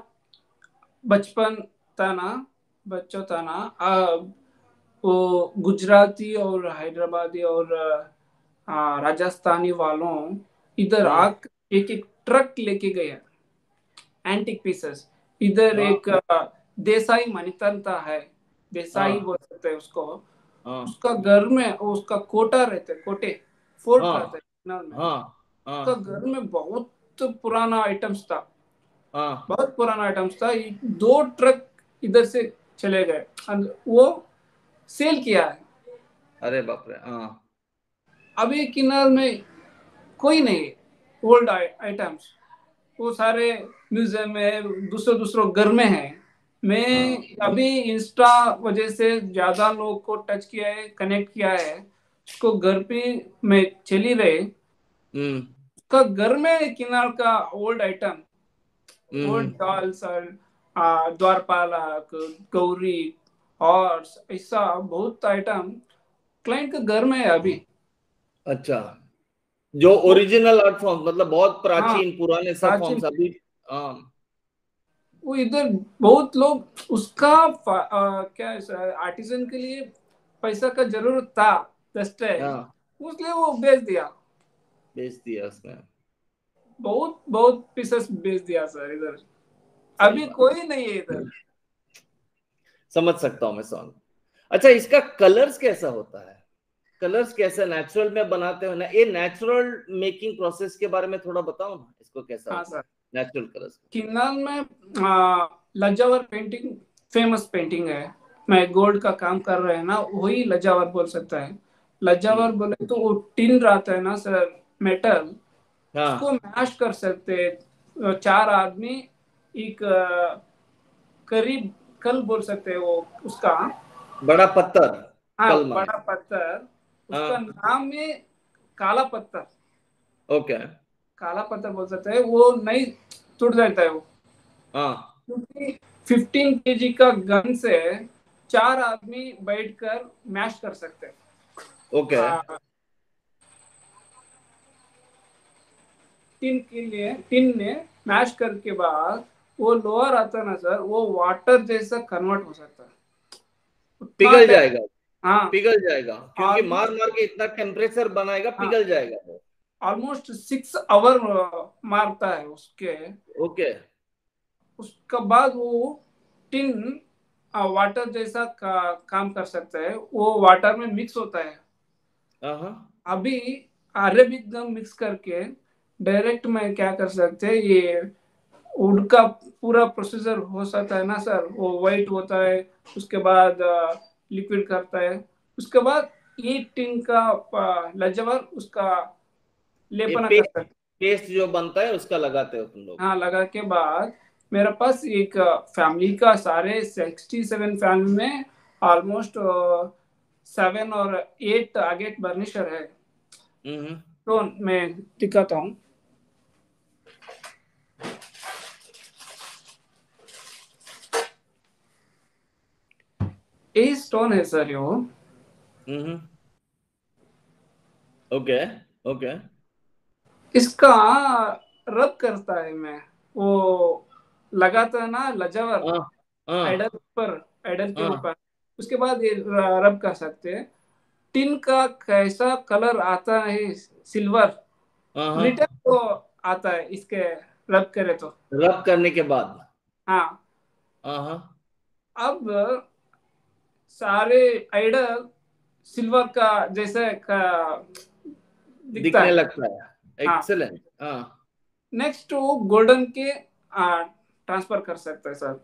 बचपन था ना, बच्चों था ना, वो गुजराती और हैदराबादी और राजस्थानी वालों इधर आक एक एक ट्रक लेके गए एंटिक पीसेस। इधर एक देसाई मणितंता है, देसाई बोल सकते हैं उसको। उसका घर में उसका कोटा रहता है, कोटे फोर्ट रहता है किन्नौर में। उसका घर में बहुत पुराना आइटम्स था, बहुत पुराना आइटम्स था। 2 ट्रक इधर से चले गए, वो सेल किया है। अरे बाप रे। अभी किन्नौर में कोई नहीं, ओल्ड आइटम्स वो सारे म्यूजियम में, दूसरे दूसरे घर में है। मैं अभी इंस्टा वजह से ज्यादा लोग को टच किया है, कनेक्ट किया है, उसको घर पे में चली रहे, का घर में किनार का ओल्ड आइटम, ओल्ड डॉल्स और द्वारपालक, गौरी, हॉर्स, ऐसा बहुत आइटम क्लाइंट के घर में है अभी। अच्छा, जो ओरिजिनल आर्ट फॉर्म, मतलब बहुत हाँ, प्राचीन पुराने सब प्राचीन। फॉर्म्स अभी। हाँ। वो इधर बहुत लोग उसका क्या आर्टिजन के लिए पैसा का जरूरत था दस टाइम, हाँ, उसलिए वो बेच दिया। बेच दिया उसने। बहुत बहुत पीसेस बेच दिया सर इधर। सही अभी बात। कोई नहीं है इधर। समझ सकता हूँ मैं सॉन्ग। अच्छा, इसका कलर्स कैसा होता है? कलर्स कैसे नेचुरल में बनाते हो ना? ये नेचुरल मेकिंग प्रोसेस के बारे में थोड़ा बताओ ना, इसको कैसा हाँ होता सर, है नेचुरल कलर्स? किन्नल में लजावर पेंटिंग फेमस पेंटिंग है। मैं गोल्ड का काम कर रहे हैं ना, वही लजावर बोल सकता है। लजावर बोले तो वो टिन रहता है ना सर, मेटल, उसको हाँ, मैश कर सकते हैं चार आदमी। एक करीब कल बोल सकते हैं वो उसका। बड़ा पत्थर, हाँ, कल माने। बड़ा पत्थर, उसका हाँ, नाम है काला पत्थर। ओके। काला पत्थर बोल सकते हैं, वो नहीं टूट जाता है वो, हाँ, क्योंकि 15 kg का गन से चार आदमी बैठकर मैश कर सकते हैं। ओके। आ, टिन के लिए टिन में मैश करके बाद वो लोअर आता है ना सर, वो वाटर जैसा कन्वर्ट हो सकता है उतना पिघल टाइम। जाएगा, हाँ, पिघल जाएगा, क्योंकि मार ऑलमोस्ट। मार के इतना टेम्परेचर बनाएगा, हाँ, पिघल जाएगा वो। ऑलमोस्ट 6 आवर मारता है उसके। ओके। उसके बाद वो टिन वाटर जैसा काम कर सकता है, वो वाटर में मिक्स होता है। हाँ, अभी अरेबिक गम मिक्स करके डायरेक्ट में क्या कर सकते हैं, ये वुड का पूरा प्रोसीजर हो सकता है ना सर, वो वाइट होता है, उसके बाद लिक्विड करता है, उसके बाद ये टिन का लजवर उसका ये लेपना कर पेस्ट, सकते हैं। पेस्ट जो बनता है उसका लगाते हो तुम लोग? हाँ, लगा के बाद मेरे पास एक फैमिली का सारे 67 फैमिली में ऑलमोस्ट 7 और 8 आगेट बर्निशर है। हम्म। तो मैं दिखाता हूँ। ये स्टोन है सर यो। हम्म। Okay, okay. इसका रब करता है मैं, वो लगाता है ना लजावर हाँ, हाँ, आइडल पर, आइडल के हाँ, ऊपर, उसके बाद ये रब कर सकते हैं। टिन का कैसा कलर आता है, सिल्वर हाँ, ग्लिटर हाँ। तो आता है इसके रब करे तो। रब करने के बाद? हाँ, हाँ, हाँ। अब सारे आइडल सिल्वर का जैसे का दिखता दिखने है। लगता है, हाँ, एक्सेलेंट। हाँ। नेक्स्ट वो गोल्डन के ट्रांसफर कर सकता है सर।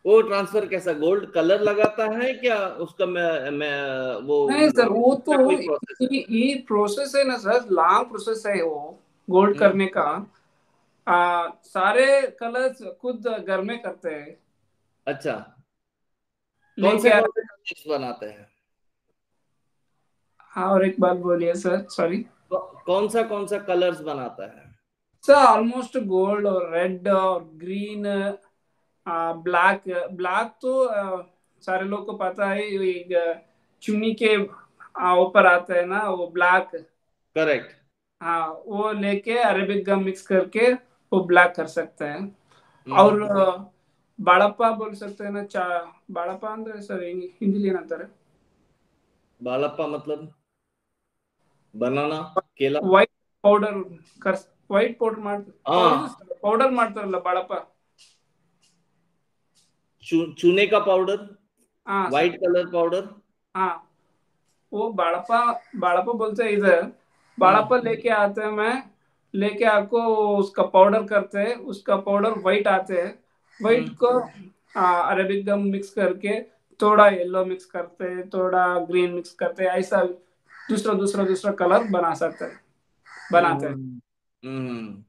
वो ट्रांसफर कैसा, गोल्ड कलर लगाता है क्या उसका? मैं वो नहीं सर, वो तो क्या कोई प्रोसेस है? ये प्रोसेस है ना सर, लॉन्ग प्रोसेस है वो गोल्ड हम्म। करने का। सारे कलर्स खुद घर में करते हैं, अच्छा, लेके आ। कौन से कलर्स बनाते हैं? हाँ, और एक बात बोलिए सर, सॉरी। कौन सा कलर्स बनाता है? सर ऑलमोस्ट गोल्ड और रेड और ग्रीन, ब्लैक। ब्लैक तो सारे लोग को पता है, ये चुन्नी के ऊपर आता है ना वो ब्लैक। करेक्ट। हाँ, वो लेके अरेबिक गम मिक्स करके वो ब्लैक कर सकते हैं। और हम्म। बाड़प्पा बोल सकते हैं ना, बाड़प्पा अंदर सर हिंदी लेना अंतर बालप्पा मतलब बनाना, केला? ವೈಟ್ ಪೌಡರ್ ಕರ್ಸ್ ವೈಟ್ ಪೌಡರ್ ಇದು हाँ, ಪೌಡರ್ ಮಾಡ್ತಾರಲ್ಲ ಬಾಳಪ್ಪ. चूने का पाउडर, हाँ सर, वाइट कलर पाउडर। हाँ, वो बाड़प्पा बाड़प्पा बोलते हैं इधर। बाड़प्पा लेके आते हैं, मैं लेके आपको उसका पाउडर करते हैं, उसका पाउडर वाइट आते हैं। वाइट हम्म। को अरेबिक गम मिक्स करके थोड़ा येलो मिक्स करते हैं, थोड़ा ग्रीन मिक्स करते हैं, ऐसा दूसरा दूसरा दूसरा कलर बना सकते हैं, बनाते हैं। हम्म। हम्म।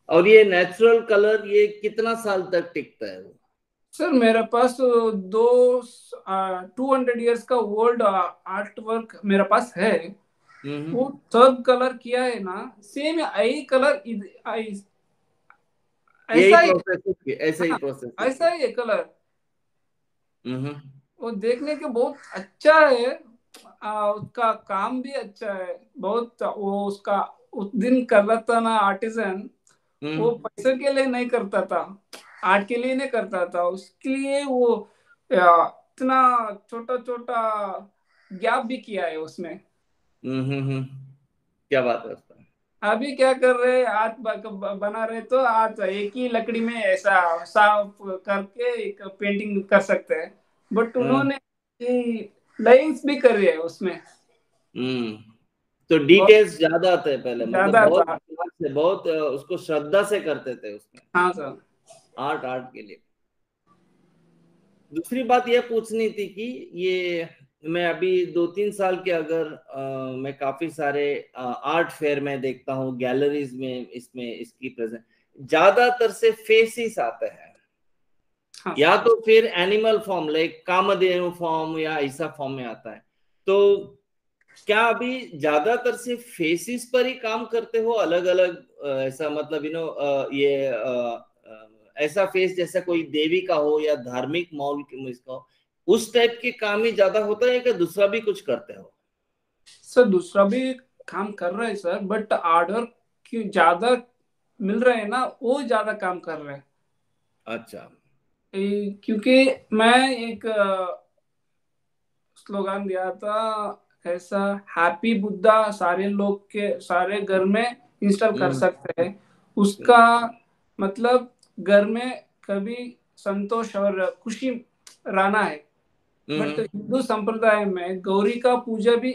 और ये नेचुरल कलर ये कितना साल तक टिकता है वो? सर मेरे पास दो 200 ईयर्स का ओल्ड आर्ट वर्क मेरे पास है। वो सब कलर किया है ना, सेम यही कलर यही ऐसा ही। प्रोसेस, ऐसा ही हाँ, प्रोसेस ऐसा है। ही है कलर। हम्म। वो देखने के बहुत अच्छा है। उसका काम भी अच्छा है बहुत। वो उसका उस दिन कर रहा था ना आर्टिजन, वो पैसे के लिए नहीं करता था, आर्ट के लिए नहीं करता था, उसके लिए वो इतना छोटा छोटा गैप भी किया है उसमें। क्या बात है उसका। अभी क्या कर रहे, हाथ बना रहे तो हाथ एक ही लकड़ी में ऐसा साफ करके एक पेंटिंग कर सकते हैं, बट उन्होंने लाइंस भी कर रही है उसमें। हम्म। तो बहुत डिटेल्स ज्यादा आते हैं पहले, मतलब ज्यादा बहुत था। प्यार से, बहुत उसको श्रद्धा से करते थे उसमें, हाँ सर। आर्ट आर्ट के लिए। दूसरी बात यह पूछनी थी कि ये मैं अभी 2-3 साल के अगर मैं काफी सारे आर्ट फेयर में देखता हूँ, गैलरीज में इसमें इसकी प्रेजेंट ज्यादातर से फेसिस आते हैं, हाँ या सर। तो फिर animal form like Kamdhenu form या ऐसा फॉर्म में आता है। तो क्या अभी ज्यादातर से फेसिस पर ही काम करते हो, अलग अलग ऐसा मतलब ये ऐसा फेस जैसा कोई देवी का हो या धार्मिक माहौल इसका हो, उस टाइप के काम ही ज्यादा होता है, कि दूसरा भी कुछ करते हो? सर दूसरा भी काम कर रहे हैं सर, बट ऑर्डर क्यों ज्यादा मिल रहे हैं ना, वो ज्यादा काम कर रहे हैं। अच्छा। क्योंकि मैं एक स्लोगन दिया था, ऐसा हैप्पी बुद्धा सारे लोग के सारे घर में इंस्टॉल कर हम्म। सकते हैं। उसका मतलब घर में कभी संतोष और खुशी रहना है। बट हम्म। हिंदू संप्रदाय में गौरी का पूजा भी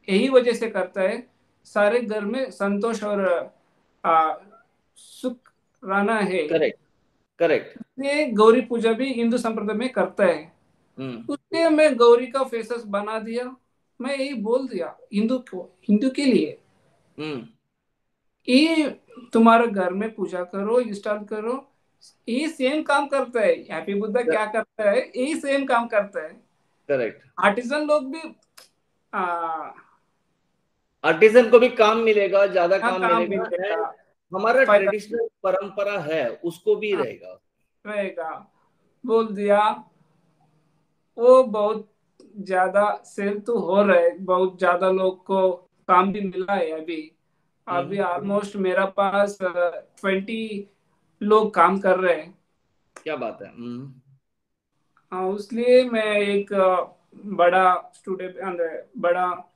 यही वजह से करता है, सारे घर में संतोष और आ, सुख रहना है। Correct, correct. ये गौरी पूजा भी हिंदू संप्रदाय में करता है। हम्म। उसने मैं गौरी का फेसेस बना दिया, मैं यही बोल दिया हिंदू को, हिंदू के लिए हम्म। ये तुम्हारे घर में पूजा करो, इंस्टॉल करो, ये सेम काम करता है। हैप्पी बुद्धा क्या करता है, यही सेम काम करता है। करेक्ट। आर्टिजन लोग भी आ, आर्टिजन को भी काम मिलेगा, ज्यादा हाँ काम काम मिलेगा, मिलेगा, एंड हमारा फायदा ट्रेडिशनल परंपरा है उसको भी हाँ, रहेगा। रहेगा, बोल दिया। वो बहुत ज्यादा सेल तो हो रहा है, बहुत ज्यादा लोग को काम भी मिला है अभी। अभी हम्म। ऑलमोस्ट मेरा पास 20 लोग काम कर रहे हैं। क्या बात है। हाँ, उसलिए मैं एक बड़ा स्टूडियो बड़ा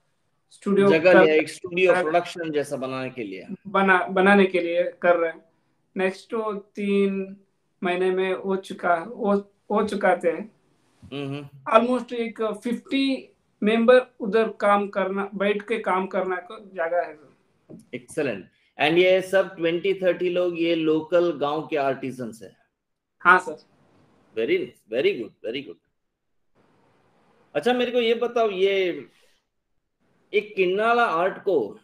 स्टूडियो जगह कर लिया एक स्टूडियो प्रोडक्शन जैसा बनाने के लिए। बनाने के लिए कर रहे हैं। नेक्स्ट 3 महीने में हो चुका थे। हम्म। ऑलमोस्ट एक 50 मेंबर उधर काम करना, बैठ के काम करना को जगह है। एक्सलेंट। एंड ये सब 20-30 लोग ये लोकल गांव के आर्टिजन्स है? हाँ sir. Very nice, very good, very good. अच्छा, मेरे को ये बताओ, ये एक किन्नाला आर्ट को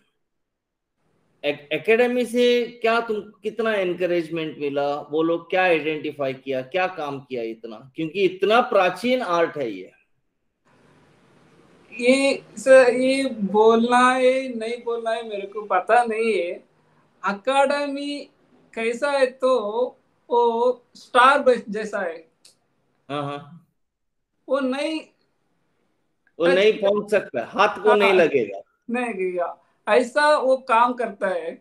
एकेडमी से क्या तुम कितना एनकरेजमेंट मिला? वो लोग क्या आइडेंटिफाई किया, क्या काम किया इतना, क्योंकि इतना प्राचीन आर्ट है ये। ये सर, ये बोलना है नहीं बोलना है मेरे को पता नहीं है। अकादमी कैसा है तो वो स्टार बस जैसा है, हाँ हाँ। वो नहीं वो टच नहीं किया। पहुंच सकता, हाथ को नहीं हाँ, लगेगा। नहीं गया, ऐसा वो काम करता है।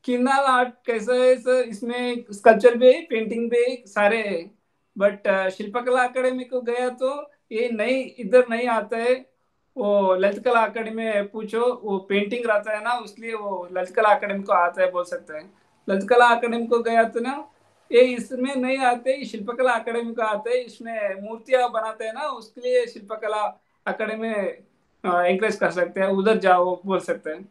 किन्नल आर्ट कैसा है सर, इसमें स्कल्पचर भी है, पेंटिंग भी है, सारे है। बट शिल्पकला अकेडमी को गया तो ये नहीं, इधर नहीं आता है। वो ललित कला अकेडमी में पूछो, वो पेंटिंग रहता है ना, इसलिए वो ललित कला अकेडमी को आता है बोल सकते हैं। ललित कला अकेडमी को गया तो ना, ये इसमें नहीं आते, शिल्पकला अकेडमी को आते हैं, इसमें मूर्तियां बनाते हैं ना, उसके लिए शिल्पकला अकेडमी एंकरेज कर सकते हैं, उधर जाओ बोल सकते हैं। हाँ,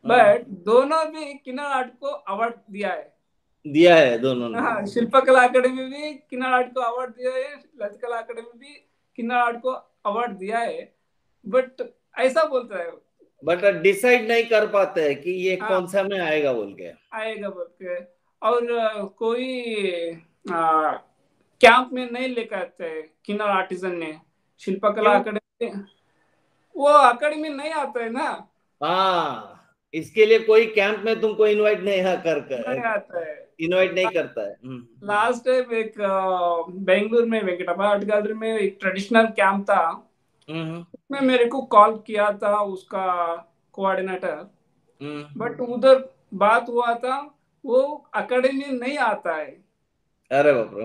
बट दोनों भी किन्नर आर्ट को अवार्ड दिया है। दिया है दोनों ने। हाँ, शिल्पकला अकेडमी भी किन्नर आर्ट को अवार्ड दिया है, ललित कला अकेडमी भी किन्नर आर्ट को अवार्ड दिया है। बट ऐसा बोलता है, बट डिसाइड नहीं कर पाते हैं कि ये हाँ कौन सा में आएगा बोल के। आएगा बोल के। और कोई कैंप में नहीं लेकर आते हैं किन्नर आर्टिजन ने, शिल्पकला क्यों? अकेडमी वो अकेडमी नहीं आता है ना। हाँ, इसके लिए कोई कैंप में तुमको इनवाइट नहीं नहीं आता है। इनवाइट नहीं करता है। लास्ट टाइम एक बेंगलुरु में वेंकटप्पा आर्ट गैलरी में एक ट्रेडिशनल कैंप था। हम्म उसमें मेरे को कॉल किया था उसका कोऑर्डिनेटर, हम्म। बट उधर बात हुआ था वो एकेडमी नहीं आता है, अरे बाप रे।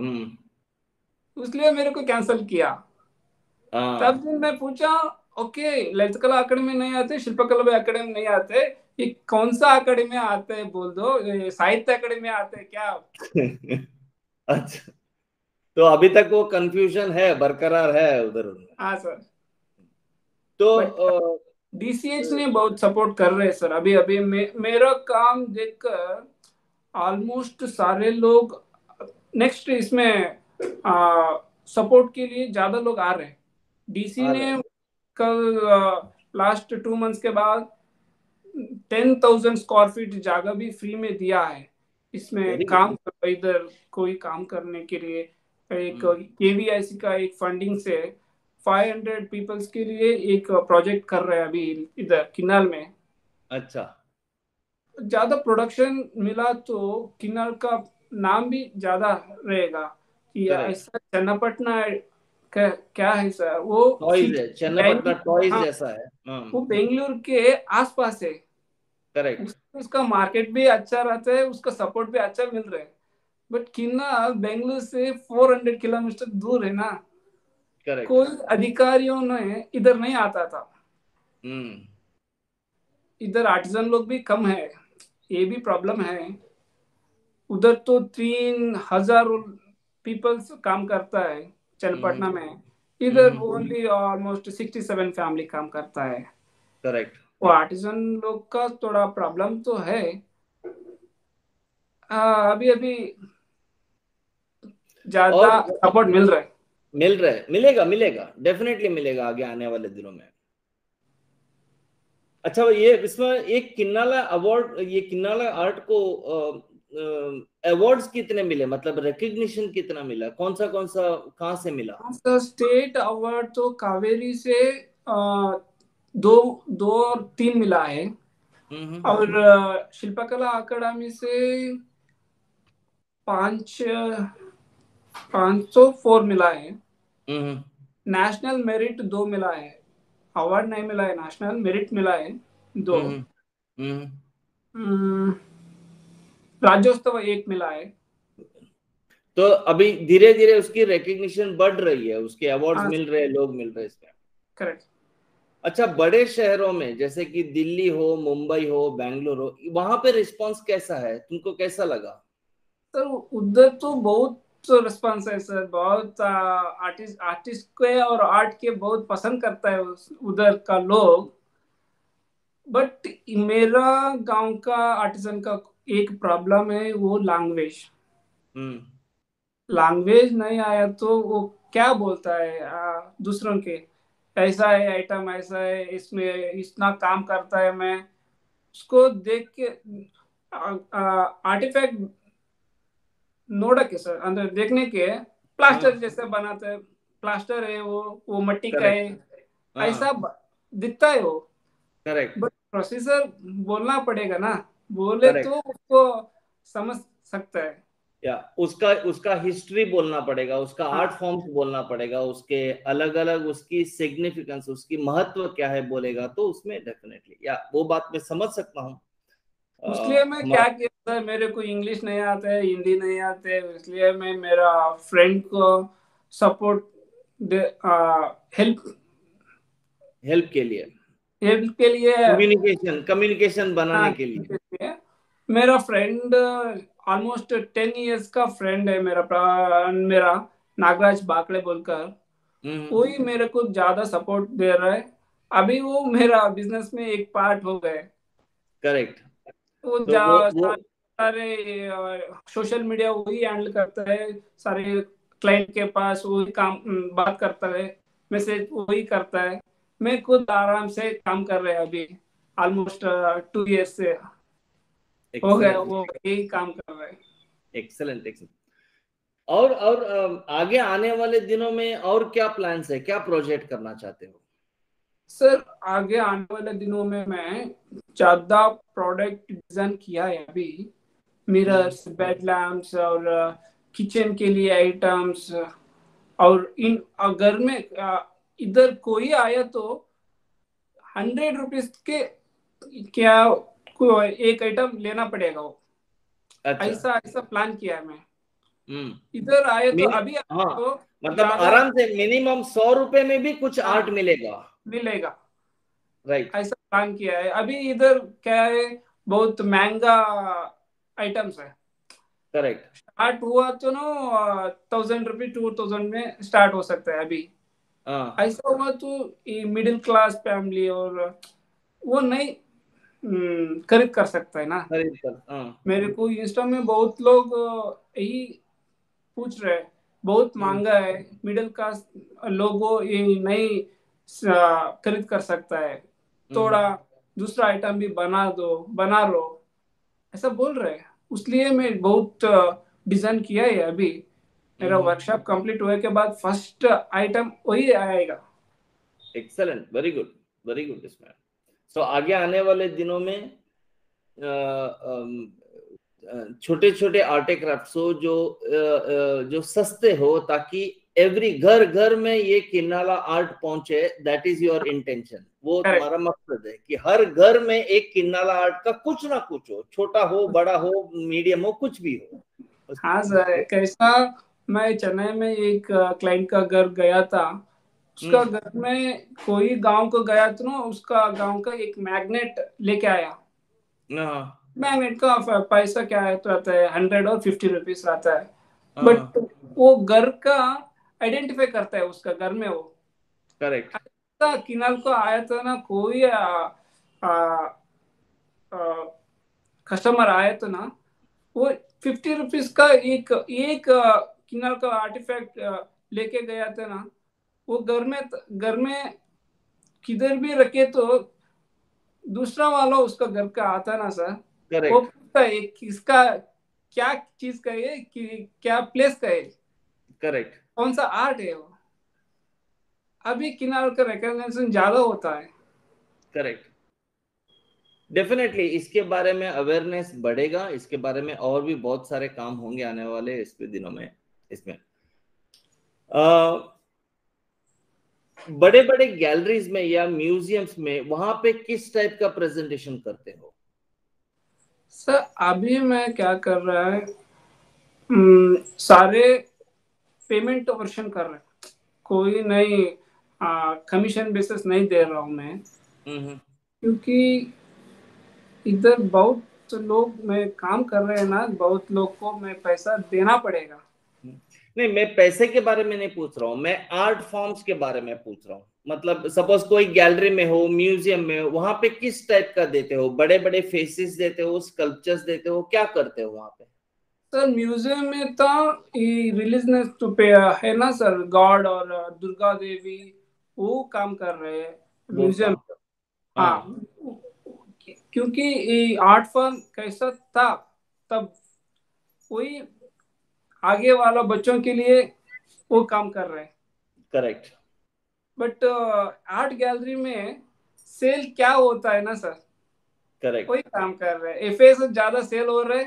इसलिए मेरे को कैंसिल किया। हाँ। तब मैं पूछा, ओके ललित कला अकेडमी नहीं आते, शिल्पकला अकेडमी नहीं आते, ये कौन सा अकेडमी आते हैं बोल दो, ये साहित्य अकेडमी आते हैं क्या? अच्छा, तो अभी तक वो कंफ्यूजन है, बरकरार है उधर उनमें। हाँ सर। तो बट डीसीएच ने बहुत सपोर्ट कर रहे हैं सर। अभी अभी मेरा काम देखकर ऑलमोस्ट सारे लोग नेक्स्ट इसमें सपोर्ट के लिए ज्यादा लोग आ रहे हैं। डीसी आ रहे ने कल लास्ट 2 मंथ्स के बाद 10,000 स्क्वायर फीट जगह भी फ्री में दिया है। इसमें वेरी गुड। काम इधर कोई काम करने के लिए एक हम्म। केवीआईसी का एक फंडिंग से 500 पीपल्स के लिए एक प्रोजेक्ट कर रहे हैं अभी इधर किन्नल में। अच्छा। ज्यादा प्रोडक्शन मिला तो किन्नल का नाम भी ज्यादा रहेगा कि करेक्ट। ऐसा चन्नापटना क्या है सर वो टॉयज सिटी है, चन्नापटना बेंगलुरु। टॉयज हाँ, जैसा है। वो बेंगलुरु के आसपास है। करेक्ट। उसका मार्केट भी अच्छा रहता है, उसका सपोर्ट भी अच्छा मिल रहा है। बट किन्नल बेंगलुरु से 400 किलोमीटर दूर है ना, करेक्ट। कोई अधिकारियों ने इधर नहीं आता था। हम्म। इधर आर्टिजन लोग भी कम है, ये भी प्रॉब्लम है। उधर तो 3,000 पीपल्स काम करता है चन्नपटना में, इधर हम्म। ओनली ऑलमोस्ट 67 फैमिली काम करता है। करेक्ट। वो आर्टिजन लोग का थोड़ा प्रॉब्लम तो है। अभी अभी ज्यादा और सपोर्ट मिल रहा है। मिल रहा है, मिलेगा मिलेगा, डेफिनेटली मिलेगा आगे आने वाले दिनों में। अच्छा, ये इसमें एक किन्नाला अवार्ड, ये किन्नाला आर्ट को अवार्ड्स कितने मिले, मतलब रिकग्निशन कितना मिला, कौन सा कहाँ से मिला? तो स्टेट अवार्ड तो कावेरी से दो दो और तीन मिला है, हम्म और शिल्पकला अकादमी से 504 मिला है। हम्म नेशनल मेरिट 2 मिला है, अवार्ड नहीं मिला है, नेशनल मेरिट मिला है 2। हम्म हम्म। हम्म, राज्योत्सव 1 मिला है। तो अभी धीरे धीरे उसकी रिकग्निशन बढ़ रही है, उसके अवार्ड्स हाँ मिल रहे हैं, लोग मिल रहे हैं इसमें। करेक्ट। अच्छा, बड़े शहरों में जैसे कि दिल्ली हो, मुंबई हो, बेंगलुरु हो, वहां पे रिस्पांस कैसा है, तुमको कैसा लगा? सर उधर तो बहुत रिस्पॉन्स है सर, बहुत आर्टिस्ट आर्टिस्ट के और आर्ट के बहुत पसंद करता है उधर का लोग। बट मेरा गांव का आर्टिसन का एक प्रॉब्लम है, वो लैंग्वेज। हम्म लैंग्वेज नहीं आया तो वो क्या बोलता है दूसरों के, ऐसा है आइटम, ऐसा है इसमें इतना काम करता है। मैं उसको देख के आर्टिफैक्ट नोड़ा के सर अंदर देखने के प्लास्टर हाँ। जैसे बनाते हैं, प्लास्टर है वो मट्टी का करेक्ट। है, ऐसा हाँ। दिखता है वो। करेक्ट। बट प्रोसीजर बोलना पड़ेगा ना, बोले करेक्ट। तो उसको समझ सकता है। या उसका उसका हिस्ट्री बोलना पड़ेगा, उसका आर्ट हाँ, फॉर्म्स बोलना पड़ेगा, उसके अलग अलग उसकी सिग्निफिकेंस, उसकी महत्व क्या है बोलेगा, तो उसमें डेफिनेटली या वो बात मैं समझ सकता हूँ। इसलिए मैं क्या हमारा किया सर, मेरे को इंग्लिश नहीं आता है, हिंदी नहीं आते, इसलिए मैं मेरा फ्रेंड को सपोर्ट दे हेल्प हेल्प के लिए, हेल्प के लिए। कम्युनिकेशन कम्युनिकेशन बनाने हाँ, के लिए। इसलिए मेरा फ्रेंड ऑलमोस्ट 10 इयर्स का फ्रेंड है मेरा, मेरा नागराज बाकड़े बोलकर, हम्म। वही मेरे को ज्यादा सपोर्ट दे रहा है। अभी वो मेरा बिजनेस में एक पार्ट हो गए। करेक्ट। वो तो वो सारे सोशल मीडिया वही हैंडल करता है, सारे क्लाइंट के पास वही काम बात करता है, मैसेज वही करता है। मैं खुद आराम से काम कर रहे हैं अभी, ऑलमोस्ट 2 इयर्स से हो गया एक्सलेंट। वो यही काम कर रहे हैं। Excellent excellent. और आगे आने वाले दिनों में और क्या प्लान्स है, क्या प्रोजेक्ट करना चाहते हो? सर आगे आने वाले दिनों में मैं ज्यादा प्रोडक्ट डिजाइन किया है अभी, मिरर्स, बेड लैम्प्स और किचन के लिए आइटम्स। और इन घर में इधर कोई आया तो 100 रुपीज के क्या एक आइटम लेना पड़ेगा वो। अच्छा। ऐसा ऐसा प्लान किया है मैं। हम्म। इधर आए तो अभी आए हाँ, तो मतलब ज्यादा, आराम से मिनिमम 100 रुपए में भी कुछ आर्ट हाँ, मिलेगा। मिलेगा। राइट। ऐसा प्लान किया है। अभी इधर क्या है, बहुत महंगा आइटम्स है। करेक्ट। स्टार्ट हुआ तो ना 1000 रुपये 2000 में स्टार्ट हो सकता है अभी। हाँ। ऐसा हुआ तो मिडिल क्लास फैमिली और वो नहीं खरीद कर सकता है ना। खरीद कर, हाँ। मेरे को इंस्टा में बहुत लोग यही पूछ रहे हैं, बहुत हम्म। महंगा है, मिडिल क्लास लोगों ये नहीं खरीद कर सकता है, हम्म। थोड़ा दूसरा आइटम भी बना लो, ऐसा बोल रहे हैं। इसलिए मैं बहुत डिजाइन किया है अभी। मेरा हम्म। वर्कशॉप कंप्लीट हुए के बाद फर्स्ट आइटम वही आएगा। Excellent, very good, very good इसमें। सो आगे आने वाले दिनों में छोटे छोटे आर्ट एंड क्राफ्ट हो जो सस्ते हो, ताकि एवरी घर घर में ये किन्नाला आर्ट पहुंचे। दैट इज योर इंटेंशन, वो करेक्ट। तुम्हारा मकसद है कि हर घर में एक किन्नाला आर्ट का कुछ ना कुछ हो, छोटा हो, बड़ा हो, मीडियम हो, कुछ भी हो उसमें। हाँ सर, कैसा, मैं चेन्नई में एक क्लाइंट का घर गया था। उसका हम्म। घर में कोई गांव को गया तो ना, उसका गांव का एक मैग्नेट लेके आया। हाँ। मैग्नेट का पैसा क्या है तो रहता है 100 और 50 रुपीज रहता है। हाँ। बट वो घर का आइडेंटिफाई करता है उसका घर में वो। करेक्ट। ऐसा किनाल को आया था ना, कोई कस्टमर आया तो ना, वो 50 रुपीज का एक एक किनाल का आर्टिफैक्ट लेके गया था ना। वो घर में किधर भी रखे तो दूसरा वाला उसका घर का आता ना सर, वो करेक्ट। पूछता है किसका, क्या चीज का है, कि क्या प्लेस का है, करेक्ट। कौन सा आर्ट है वो। अभी किनार का रिकॉग्निशन ज्यादा होता है। करेक्ट। डेफिनेटली इसके बारे में अवेयरनेस बढ़ेगा, इसके बारे में और भी बहुत सारे काम होंगे आने वाले इसके दिनों में। इसमें बड़े बड़े गैलरीज में या म्यूजियम्स में वहां पे किस टाइप का प्रेजेंटेशन करते हो? सर अभी मैं क्या कर रहा है, सारे पेमेंट वर्षन कर रहे हैं। कोई नहीं, कमीशन बेसिस नहीं दे रहा हूँ मैं। हम्म। क्योंकि इधर बहुत लोग में काम कर रहे हैं ना, बहुत लोग को मैं पैसा देना पड़ेगा। नहीं, मैं पैसे के बारे में नहीं पूछ रहा हूँ, मैं आर्ट फॉर्म्स के बारे में पूछ रहा हूँ। मतलब सपोज कोई गैलरी में हो, म्यूजियम में हो, वहां पे किस टाइप का देते हो? बड़े बड़े फेसेस देते हो, स्कल्पचर्स देते हो, क्या करते हो वहां पे? सर म्यूजियम में तो रिलीजनेस तो पे है ना सर, गॉड और दुर्गा देवी वो काम कर रहे हैं वो म्यूजियम। काम कर। हाँ, हाँ। क्योंकि ये आर्ट फॉर्म कैसा था तब, वही आगे वाला बच्चों के लिए वो काम कर रहे हैं। करेक्ट। बट आर्ट गैलरी में सेल क्या होता है ना सर, करेक्ट। वही काम कर रहे हैं। फेसेस ज्यादा सेल हो रहे,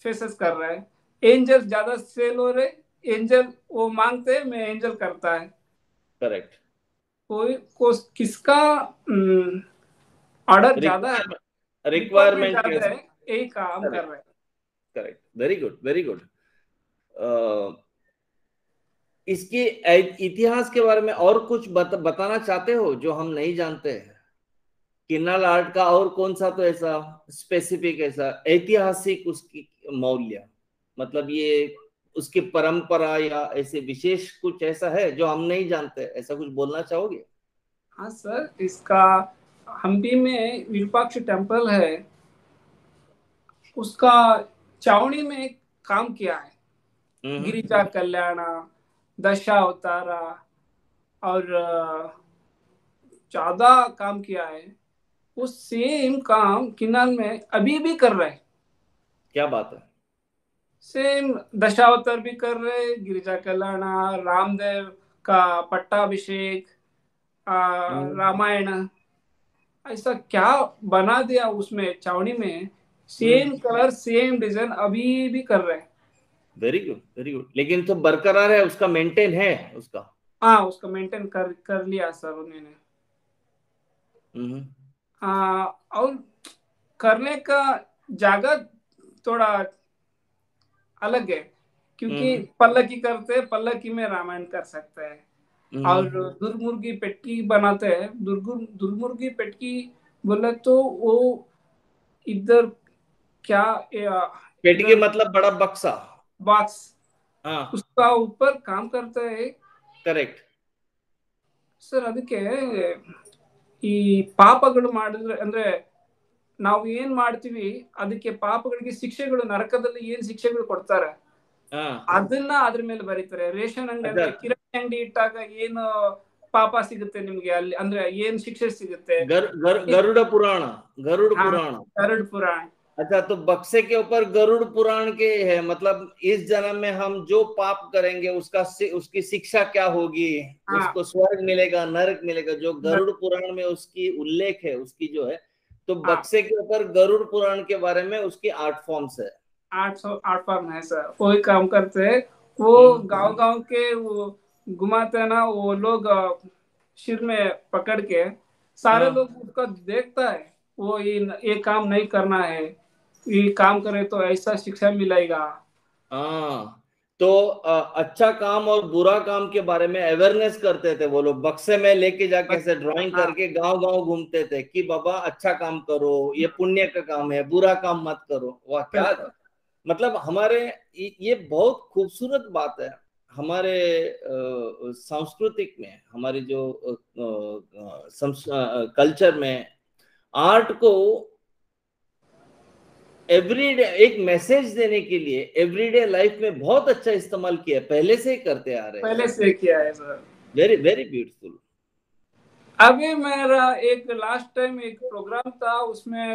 फेसेस कर रहे हैं। एंजल ज्यादा सेल हो रहे, एंजल वो मांगते हैं, मैं एंजल करता है। करेक्ट। कोई को किसका ऑर्डर ज्यादा है, रिक्वायरमेंट, रिक्वायरमेंट रिक्वायरमेंट ज्यादा है, कैसे? यही काम कर करेक्ट। रहे हैं। Correct, very good, very good. इसके इतिहास के बारे में और कुछ बताना चाहते हो जो हम नहीं जानते हैं? किन्नल आर्ट का और कौन सा तो ऐसा स्पेसिफिक, ऐसा ऐतिहासिक उसकी मौल्य, मतलब ये उसकी परंपरा या ऐसे विशेष कुछ ऐसा है जो हम नहीं जानते, ऐसा कुछ बोलना चाहोगे? हाँ सर, इसका हम्पी में विरूपाक्ष टेम्पल है, उसका चावनी में काम किया है। हम्म। गिरिजा कल्याण, दशा अवतारा और ज्यादा काम किया है। वो सेम काम किन्नल में अभी भी कर रहे हैं। क्या बात है। सेम दशावतार भी कर रहे, गिरिजा कल्याण, रामदेव का पट्टाभिषेक, रामायण, ऐसा क्या बना दिया उसमें छावनी में, सेम कलर सेम डिजाइन अभी भी कर रहे हैं। Very good, very good. लेकिन तो बरकरार है, उसका मेंटेन है उसका। हाँ, उसका मेंटेन कर लिया सर उन्होंने। और करने का जगह थोड़ा अलग है, क्योंकि पल्लकी करते, पल्लकी में रामायण कर सकते हैं। और दुर्मुर्गी पेटकी बनाते हैं, दुर्मुर्गी पेटकी बोले तो वो इधर क्या, पेटी मतलब बड़ा बक्सा, बॉक्स, हाँ उसका ऊपर काम करते हैं। करेक्ट ಸರ್ ಅದಕ್ಕೆ ಈ ಪಾಪಗಳು ಮಾಡಿದ್ರೆ ಅಂದ್ರೆ ನಾವು ಏನ್ ಮಾಡ್ತೀವಿ, ಅದಕ್ಕೆ ಪಾಪಗಳಿಗೆ ಶಿಕ್ಷೆಗಳು ನರಕದಲ್ಲಿ ಏನ್ ಶಿಕ್ಷೆಗಳು ಕೊಡ್ತಾರೆ ಅದನ್ನ ಅದ್ರ ಮೇಲೆ ಬರೀತಾರೆ. ರೇಷನ್ ಅಂಗಡಿ ಅಂದ್ರೆ ಕಿರಾಣಿ ಅಂಗಡಿ ಇಟ್ಟಾಗ ಏನು ಪಾಪ ಸಿಗುತ್ತೆ ನಿಮ್ಗೆ, ಅಲ್ಲಿ ಅಂದ್ರೆ ಏನ್ ಶಿಕ್ಷೆ ಸಿಗುತ್ತೆ? गरुड़ पुराण, गरुड़ पुराण, गरुड़ पुराण। अच्छा, तो बक्से के ऊपर गरुड़ पुराण के है, मतलब इस जन्म में हम जो पाप करेंगे उसकी शिक्षा क्या होगी, उसको स्वर्ग मिलेगा, नरक मिलेगा, जो गरुड़ पुराण में उसकी उल्लेख है, उसकी जो है। तो बक्से के ऊपर गरुड़ पुराण के बारे में उसकी 8 फॉर्म्स है। 8 फॉर्म है सर, वही काम करते हैं वो। गांव के वो घुमाते हैं ना, वो लोग सिर में पकड़ के, सारे लोग उसका देखता है, वो ये काम नहीं करना है, ये काम करे तो ऐसा शिक्षा मिलेगा। तो अच्छा काम और बुरा काम के बारे में अवेयरनेस करते थे वो लोग, बक्से में लेके जाके ऐसे ड्राइंग करके गांव गांव घूमते थे कि बाबा अच्छा काम करो, ये पुण्य का काम है, बुरा काम मत करो। वाह, क्या मतलब हमारे ये बहुत खूबसूरत बात है। हमारे सांस्कृतिक में, हमारे जो कल्चर में आर्ट को एवरीडे एक मैसेज देने के लिए एवरीडे लाइफ में बहुत अच्छा इस्तेमाल किया, पहले से ही करते आ रहे हैं। पहले से किया है सर। Very very beautiful. अभी मेरा एक लास्ट टाइम एक प्रोग्राम था, उसमें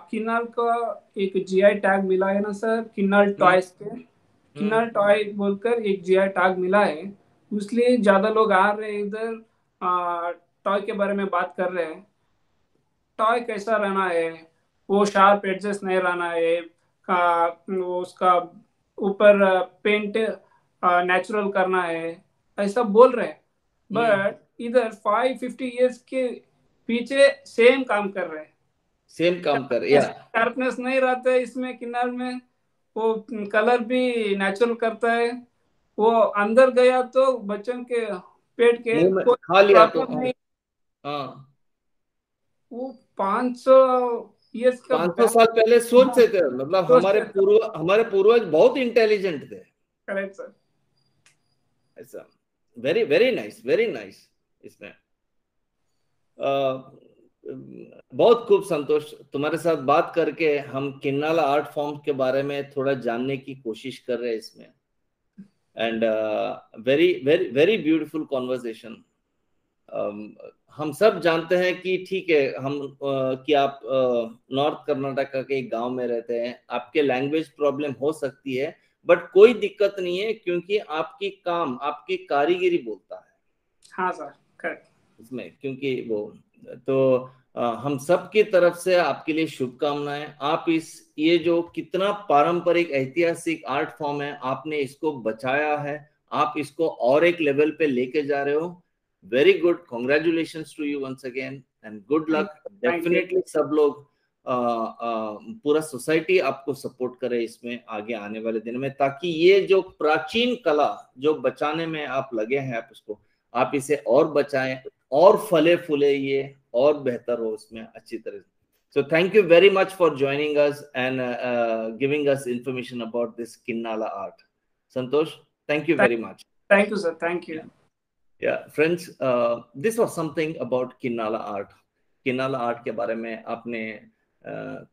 किन्नल का एक जीआई टैग मिला है ना सर, किन्नल टॉयज के, किन्नल टॉय बोलकर एक जीआई टैग मिला है। इसलिए ज्यादा लोग आ रहे हैं इधर, टॉय के बारे में बात कर रहे हैं। टॉय कैसा रहना है, वो शार्प एडजस्ट नहीं रहना है, वो उसका ऊपर पेंट नेचुरल करना है, ऐसा बोल रहे हैं। बट इधर 550 इयर्स के पीछे सेम काम कर रहे हैं, सेम काम कर रहे, शार्पनेस नहीं रहता है इसमें किनार में, वो कलर भी नेचुरल करता है। वो अंदर गया तो बच्चों के पेट के कोई खा लिया तो नहीं। वो 500 इयर्स का 500 साल पहले सोचते थे, मतलब हमारे पूर्वज बहुत इंटेलिजेंट थे। Correct sir. ऐसा very very nice, very nice. इसमें बहुत खूब संतोष, तुम्हारे साथ बात करके हम किन्नाला आर्ट फॉर्म के बारे में थोड़ा जानने की कोशिश कर रहे हैं इसमें। And very very very beautiful conversation. हम सब जानते हैं कि ठीक है, हम कि आप नॉर्थ कर्नाटका के एक गांव में रहते हैं, आपके लैंग्वेज प्रॉब्लम हो सकती है, बट कोई दिक्कत नहीं है, क्योंकि आपकी काम, आपकी कारीगरी बोलता है। हाँ सर, करेक्ट। इसमें क्योंकि वो तो हम सब की तरफ से आपके लिए शुभकामनाएं। आप ये जो कितना पारंपरिक ऐतिहासिक आर्ट फॉर्म है, आपने इसको बचाया है, आप इसको और एक लेवल पे लेके जा रहे हो। Very good, congratulations to you once again and good luck. Definitely सब लोग पूरा सोसाइटी आपको सपोर्ट करे इसमें आगे आने वाले दिन में, ताकि ये जो प्राचीन कला जो बचाने में आप लगे हैं, आप इसको, आप इसे और बचाएं, और फले फूले ये, और बेहतर हो उसमें अच्छी तरह से। So thank you very much for joining us and giving us information about this Kinnala art. Santosh, thank you very much. Thank you sir, thank you. Yeah, friends, this was something about Kinnala art. Kinnala art के बारे में आपने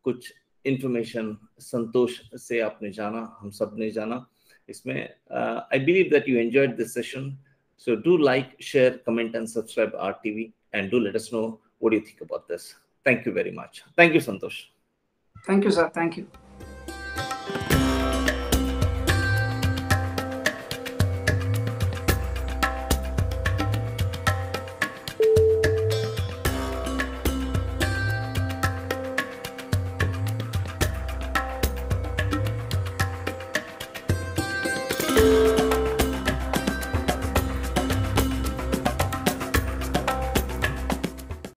कुछ information संतोष से आपने जाना, हम सब ने जाना इसमें। I believe that you enjoyed this session. So do like, share, comment and subscribe Art TV, and do let us know what you think about this. Thank you very much. Thank you, Santosh. Thank you, sir. Thank you.